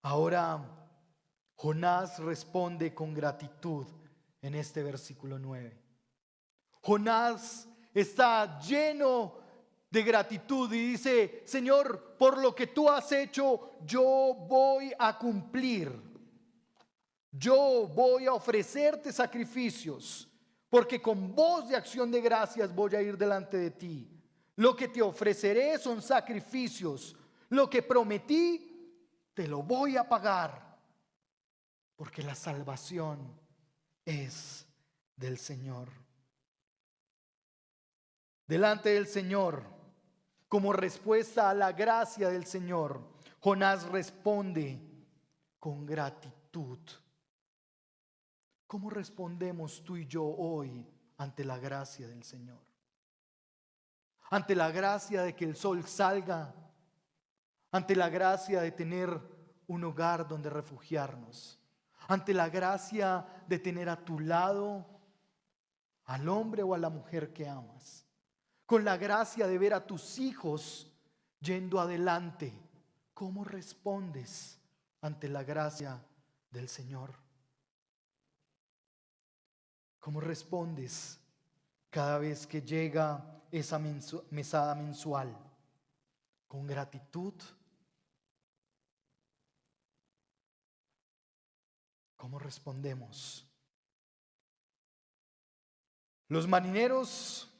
Ahora Jonás responde con gratitud en este versículo 9. Jonás está lleno de gratitud y dice: Señor, por lo que tú has hecho, yo voy a cumplir. Yo voy a ofrecerte sacrificios, porque con voz de acción de gracias voy a ir delante de ti. Lo que te ofreceré son sacrificios. Lo que prometí, te lo voy a pagar, porque la salvación es del Señor. Delante del Señor, como respuesta a la gracia del Señor, Jonás responde con gratitud. ¿Cómo respondemos tú y yo hoy ante la gracia del Señor? Ante la gracia de que el sol salga, ante la gracia de tener un hogar donde refugiarnos, ante la gracia de tener a tu lado al hombre o a la mujer que amas, con la gracia de ver a tus hijos yendo adelante. ¿Cómo respondes ante la gracia del Señor? ¿Cómo respondes cada vez que llega esa mesada mensual? ¿Con gratitud? ¿Cómo respondemos? Los marineros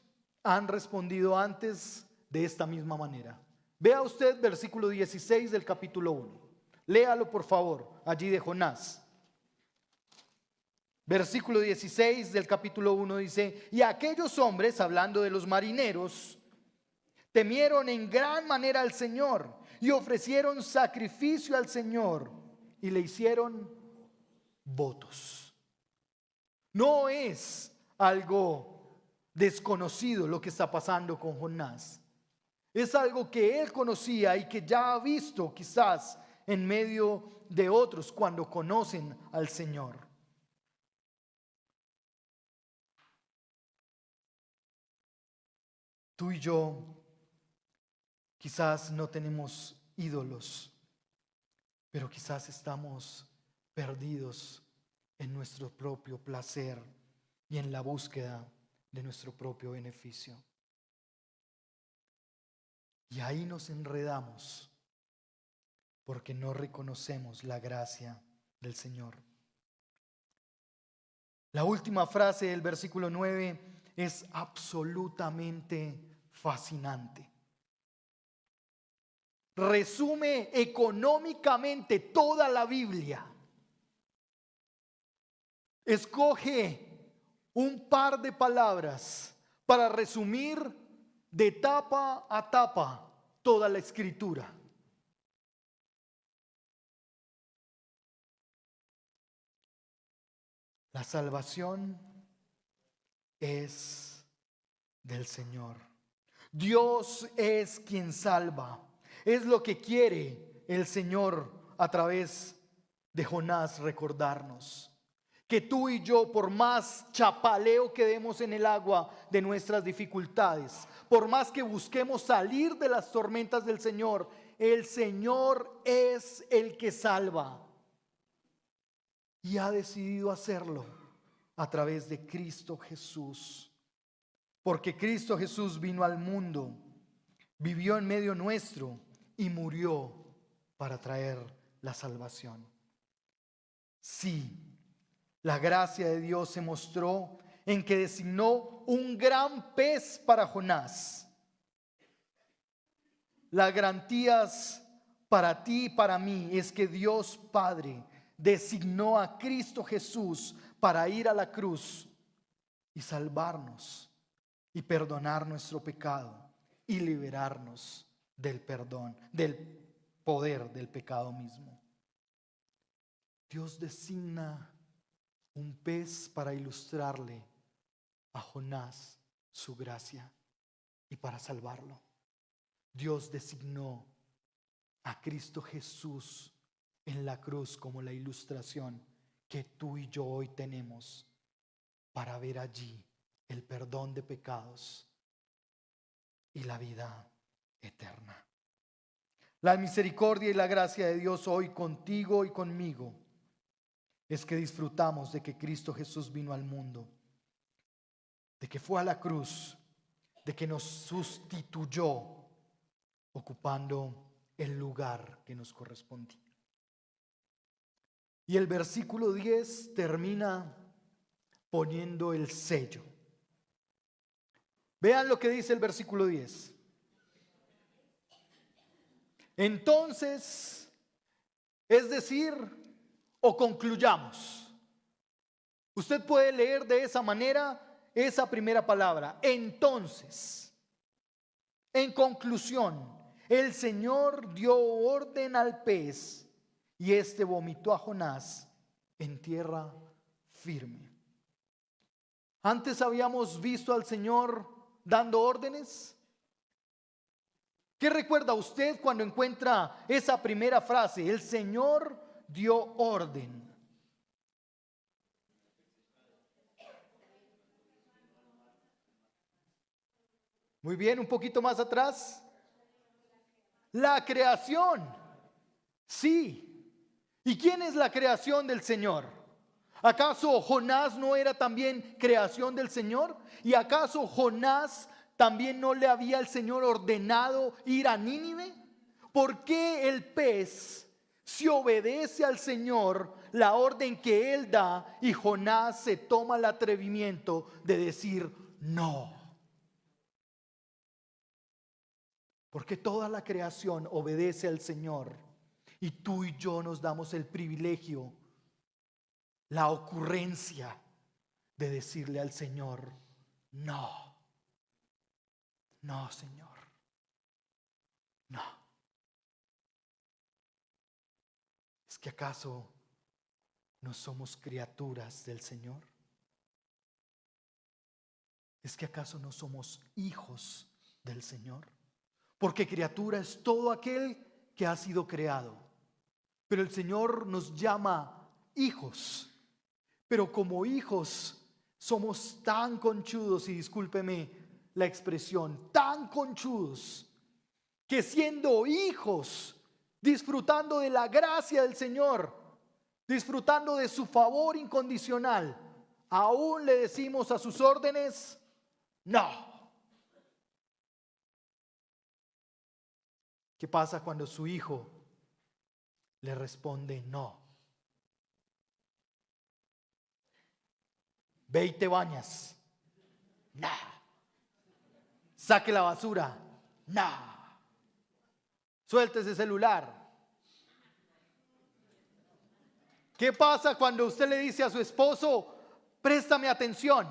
han respondido antes de esta misma manera. Vea usted versículo 16 del capítulo 1. Léalo por favor, allí de Jonás. Versículo 16 del capítulo 1 dice: y aquellos hombres, hablando de los marineros, temieron en gran manera al Señor y ofrecieron sacrificio al Señor y le hicieron votos. No es algo desconocido lo que está pasando con Jonás. Es algo que él conocía y que ya ha visto quizás en medio de otros cuando conocen al Señor. Tú y yo quizás no tenemos ídolos, pero quizás estamos perdidos en nuestro propio placer y en la búsqueda de nuestro propio beneficio. Y ahí nos enredamos porque no reconocemos la gracia del Señor. La última frase del versículo 9 es absolutamente fascinante. Resume económicamente toda la Biblia. Escoge un par de palabras para resumir de tapa a tapa toda la Escritura. La salvación es del Señor. Dios es quien salva. Es lo que quiere el Señor a través de Jonás recordarnos. Que tú y yo, por más chapaleo que demos en el agua de nuestras dificultades, por más que busquemos salir de las tormentas del Señor, el Señor es el que salva. Y ha decidido hacerlo a través de Cristo Jesús. Porque Cristo Jesús vino al mundo, vivió en medio nuestro y murió para traer la salvación. Sí, la gracia de Dios se mostró en que designó un gran pez para Jonás. Las garantías para ti y para mí es que Dios Padre designó a Cristo Jesús para ir a la cruz y salvarnos y perdonar nuestro pecado y liberarnos del perdón, del poder del pecado mismo. Dios designa un pez para ilustrarle a Jonás su gracia y para salvarlo. Dios designó a Cristo Jesús en la cruz como la ilustración que tú y yo hoy tenemos para ver allí el perdón de pecados y la vida eterna. La misericordia y la gracia de Dios hoy contigo y conmigo es que disfrutamos de que Cristo Jesús vino al mundo, de que fue a la cruz, de que nos sustituyó ocupando el lugar que nos correspondía. Y el versículo 10 termina poniendo el sello. Vean lo que dice el versículo 10. Entonces, es decir, o concluyamos. Usted puede leer de esa manera esa primera palabra. Entonces, en conclusión, el Señor dio orden al pez y éste vomitó a Jonás en tierra firme. Antes habíamos visto al Señor dando órdenes. ¿Qué recuerda usted cuando encuentra esa primera frase? El Señor dio orden. Muy bien, un poquito más atrás. La creación. Sí. ¿Y quién es la creación del Señor? ¿Acaso Jonás no era también creación del Señor? ¿Y acaso Jonás también no le había el Señor ordenado ir a Nínive? ¿Por qué el pez, si obedece al Señor la orden que Él da, y Jonás se toma el atrevimiento de decir no? Porque toda la creación obedece al Señor y tú y yo nos damos el privilegio, la ocurrencia de decirle al Señor no, no, Señor, no. ¿Es que acaso no somos criaturas del Señor? ¿Es que acaso no somos hijos del Señor? Porque criatura es todo aquel que ha sido creado. Pero el Señor nos llama hijos. Pero como hijos somos tan conchudos, y discúlpeme la expresión, tan conchudos, que siendo hijos, disfrutando de la gracia del Señor, disfrutando de su favor incondicional, aún le decimos a sus órdenes no. ¿Qué pasa cuando su hijo le responde no? Ve y te bañas. Nah. Saque la basura. Nah. Suelte ese celular. ¿Qué pasa cuando usted le dice a su esposo, préstame atención?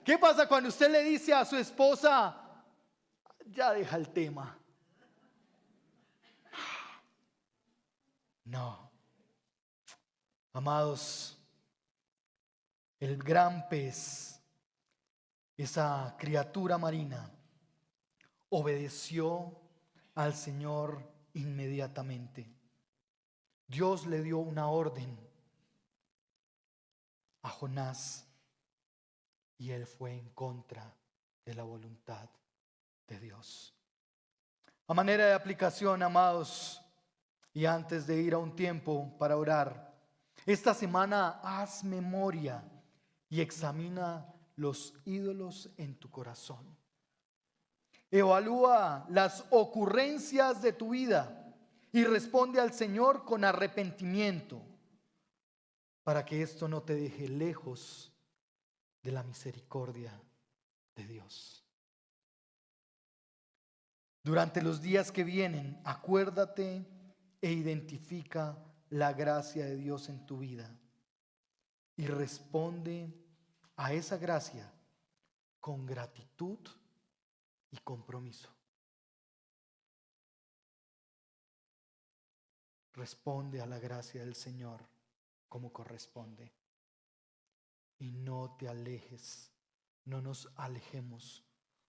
¿Qué pasa cuando usted le dice a su esposa, ya deja el tema? No. Amados, el gran pez, esa criatura marina, obedeció al Señor inmediatamente. Dios le dio una orden a Jonás y él fue en contra de la voluntad de Dios. A manera de aplicación, amados, y antes de ir a un tiempo para orar, esta semana haz memoria y examina los ídolos en tu corazón. Evalúa las ocurrencias de tu vida y responde al Señor con arrepentimiento, para que esto no te deje lejos de la misericordia de Dios. Durante los días que vienen, acuérdate e identifica la gracia de Dios en tu vida y responde a esa gracia con gratitud y compromiso. Responde a la gracia del Señor como corresponde y no te alejes, no nos alejemos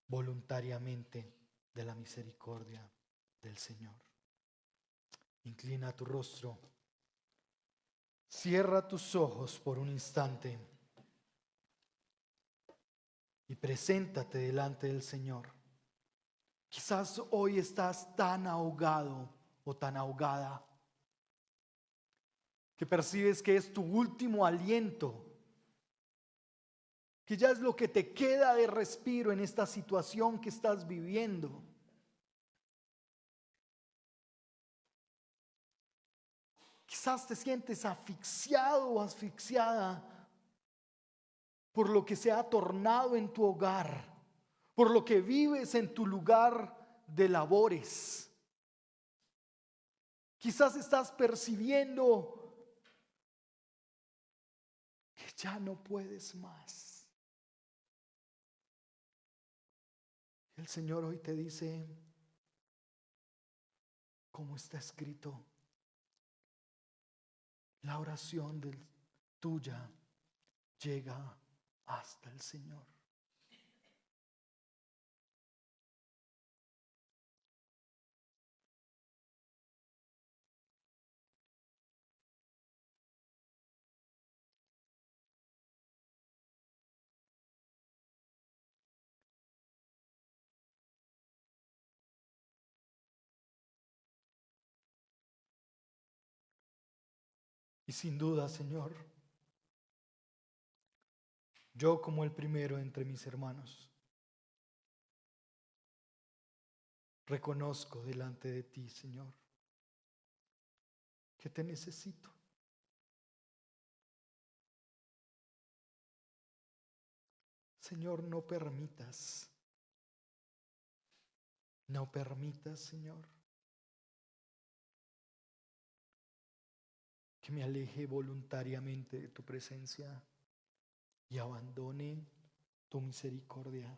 voluntariamente de la misericordia del Señor. Inclina tu rostro, cierra tus ojos por un instante y preséntate delante del Señor. Quizás hoy estás tan ahogado o tan ahogada que percibes que es tu último aliento, que ya es lo que te queda de respiro en esta situación que estás viviendo. Quizás te sientes asfixiado o asfixiada por lo que se ha tornado en tu hogar, por lo que vives en tu lugar de labores. Quizás estás percibiendo que ya no puedes más. El Señor hoy te dice, como está escrito, la oración tuya llega hasta el Señor. Y sin duda, Señor, yo como el primero entre mis hermanos, reconozco delante de ti, Señor, que te necesito. Señor, no permitas, Señor, que me aleje voluntariamente de tu presencia y abandone tu misericordia.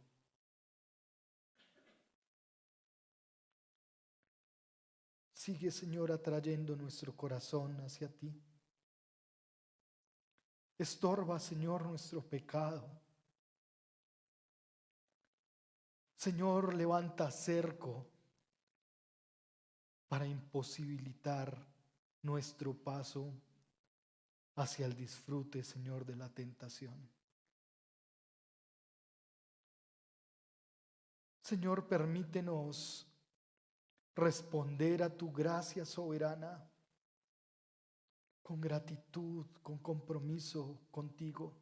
Sigue, Señor, atrayendo nuestro corazón hacia ti. Estorba, Señor, nuestro pecado. Señor, levanta cerco para imposibilitar nuestro paso hacia el disfrute, Señor, de la tentación. Señor, permítenos responder a tu gracia soberana con gratitud, con compromiso contigo.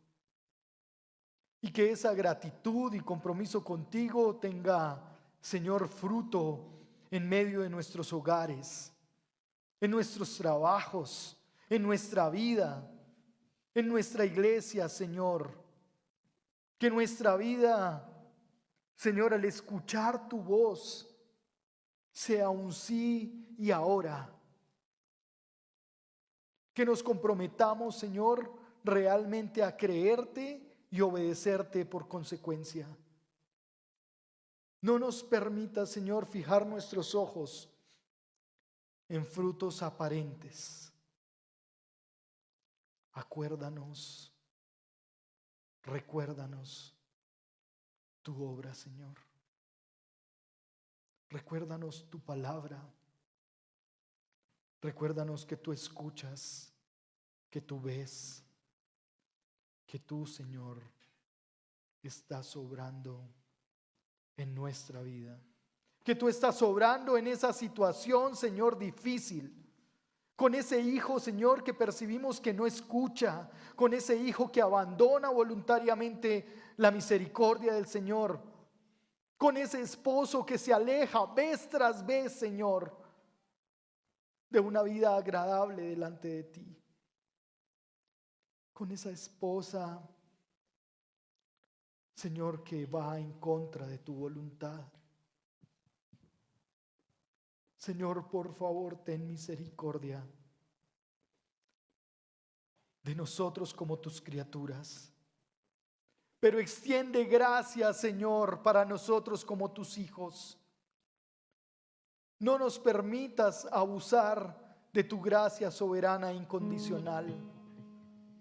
Y que esa gratitud y compromiso contigo tenga, Señor, fruto en medio de nuestros hogares, en nuestros trabajos, en nuestra vida, en nuestra iglesia, Señor. Que nuestra vida, Señor, al escuchar tu voz, sea un sí y ahora. Que nos comprometamos, Señor, realmente a creerte y obedecerte por consecuencia. No nos permita, Señor, fijar nuestros ojos en frutos aparentes. Acuérdanos, recuérdanos tu obra, Señor. Recuérdanos tu palabra. Recuérdanos que tú escuchas, que tú ves, que tú, Señor, estás obrando en nuestra vida. Que tú estás obrando en esa situación, Señor, difícil. Con ese hijo, Señor, que percibimos que no escucha. Con ese hijo que abandona voluntariamente la misericordia del Señor. Con ese esposo que se aleja vez tras vez, Señor, de una vida agradable delante de ti. Con esa esposa, Señor, que va en contra de tu voluntad. Señor, por favor, ten misericordia de nosotros como tus criaturas. Pero extiende gracia, Señor, para nosotros como tus hijos. No nos permitas abusar de tu gracia soberana e incondicional.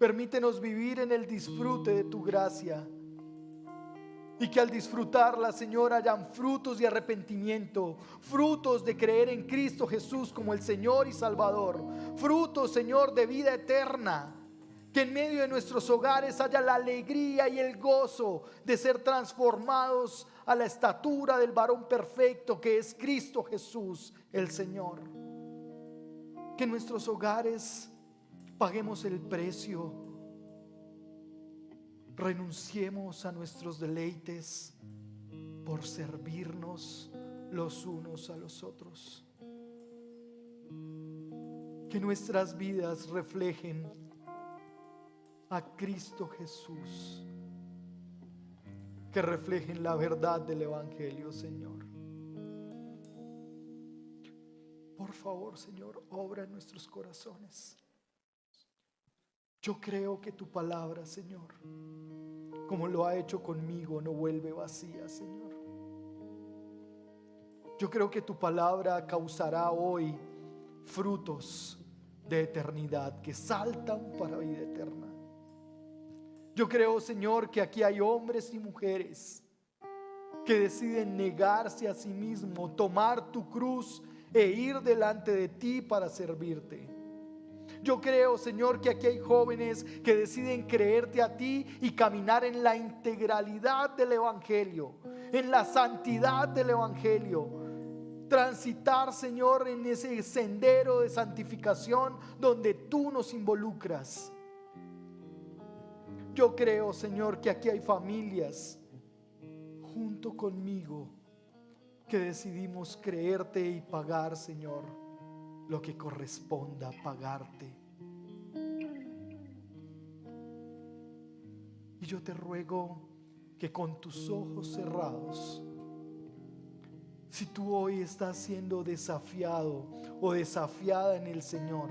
Permítenos vivir en el disfrute de tu gracia. Y que al disfrutarla, Señor, hayan frutos de arrepentimiento, frutos de creer en Cristo Jesús como el Señor y Salvador, frutos, Señor, de vida eterna. Que en medio de nuestros hogares haya la alegría y el gozo de ser transformados a la estatura del varón perfecto que es Cristo Jesús, el Señor. Que en nuestros hogares paguemos el precio renunciemos a nuestros deleites por servirnos los unos a los otros. Que nuestras vidas reflejen a Cristo Jesús, que reflejen la verdad del Evangelio, Señor. Por favor, Señor, obra en nuestros corazones. Yo creo que tu palabra, Señor, como lo ha hecho conmigo, no vuelve vacía, Señor. Yo creo que tu palabra causará hoy frutos de eternidad que saltan para vida eterna. Yo creo, Señor, que aquí hay hombres y mujeres que deciden negarse a sí mismos, tomar tu cruz e ir delante de ti para servirte. Yo creo, Señor, que aquí hay jóvenes que deciden creerte a ti y caminar en la integralidad del Evangelio, en la santidad del Evangelio. Transitar, Señor, en ese sendero de santificación donde tú nos involucras. Yo creo, Señor, que aquí hay familias junto conmigo que decidimos creerte y pagar, Señor, lo que corresponda pagarte. Y yo te ruego que con tus ojos cerrados, si tú hoy estás siendo desafiado o desafiada en el Señor,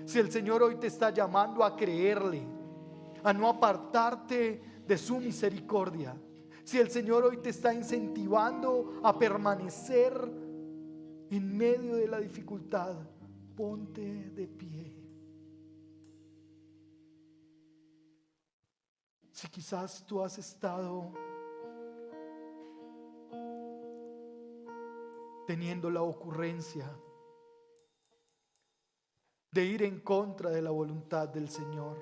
si el Señor hoy te está llamando a creerle, a no apartarte de su misericordia, si el Señor hoy te está incentivando a permanecer en medio de la dificultad, ponte de pie. Si quizás tú has estado teniendo la ocurrencia de ir en contra de la voluntad del Señor,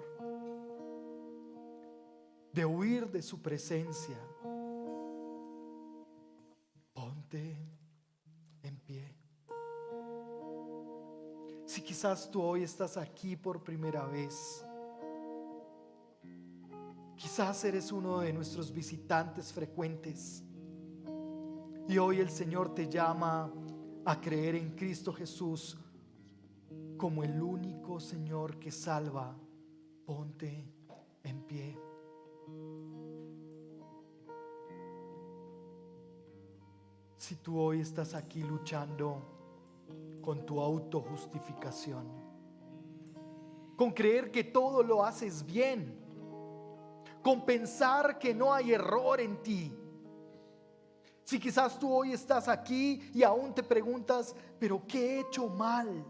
de huir de su presencia, ponte en pie. Si quizás tú hoy estás aquí por primera vez, quizás eres uno de nuestros visitantes frecuentes y hoy el Señor te llama a creer en Cristo Jesús como el único Señor que salva, ponte en pie. Si tú hoy estás aquí luchando con tu autojustificación, con creer que todo lo haces bien, con pensar que no hay error en ti, si quizás tú hoy estás aquí y aún te preguntas, pero ¿qué he hecho mal?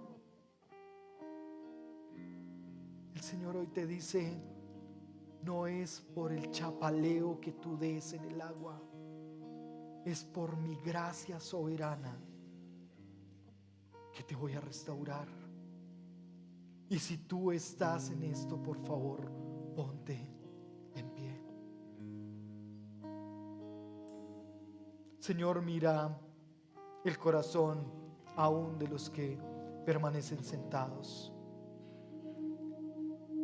El Señor hoy te dice, no es por el chapaleo que tú des en el agua, es por mi gracia soberana que te voy a restaurar. Y si tú estás en esto, por favor, ponte en pie. Señor, mira el corazón aún de los que permanecen sentados.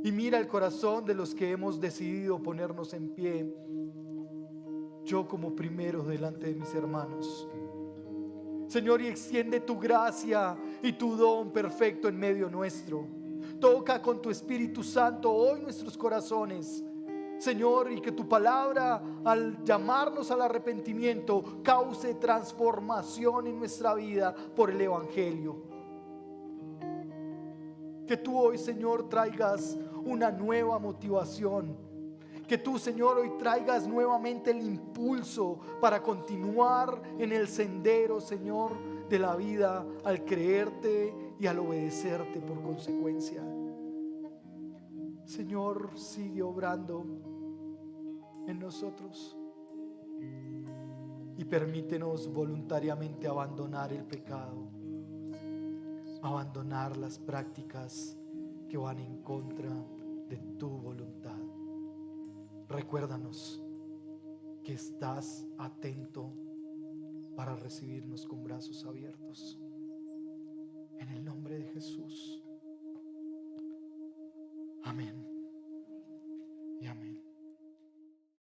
Y mira el corazón de los que hemos decidido ponernos en pie. Yo como primero delante de mis hermanos. Señor, y extiende tu gracia y tu don perfecto en medio nuestro. Toca con tu Espíritu Santo hoy nuestros corazones, Señor, y que tu palabra, al llamarnos al arrepentimiento, cause transformación en nuestra vida por el Evangelio. Que tú hoy, Señor, traigas una nueva motivación. Que tú, Señor, hoy traigas nuevamente el impulso para continuar en el sendero, Señor, de la vida, al creerte y al obedecerte por consecuencia. Señor, sigue obrando en nosotros y permítenos voluntariamente abandonar el pecado, abandonar las prácticas que van en contra de tu voluntad. Recuérdanos que estás atento para recibirnos con brazos abiertos. En el nombre de Jesús. Amén.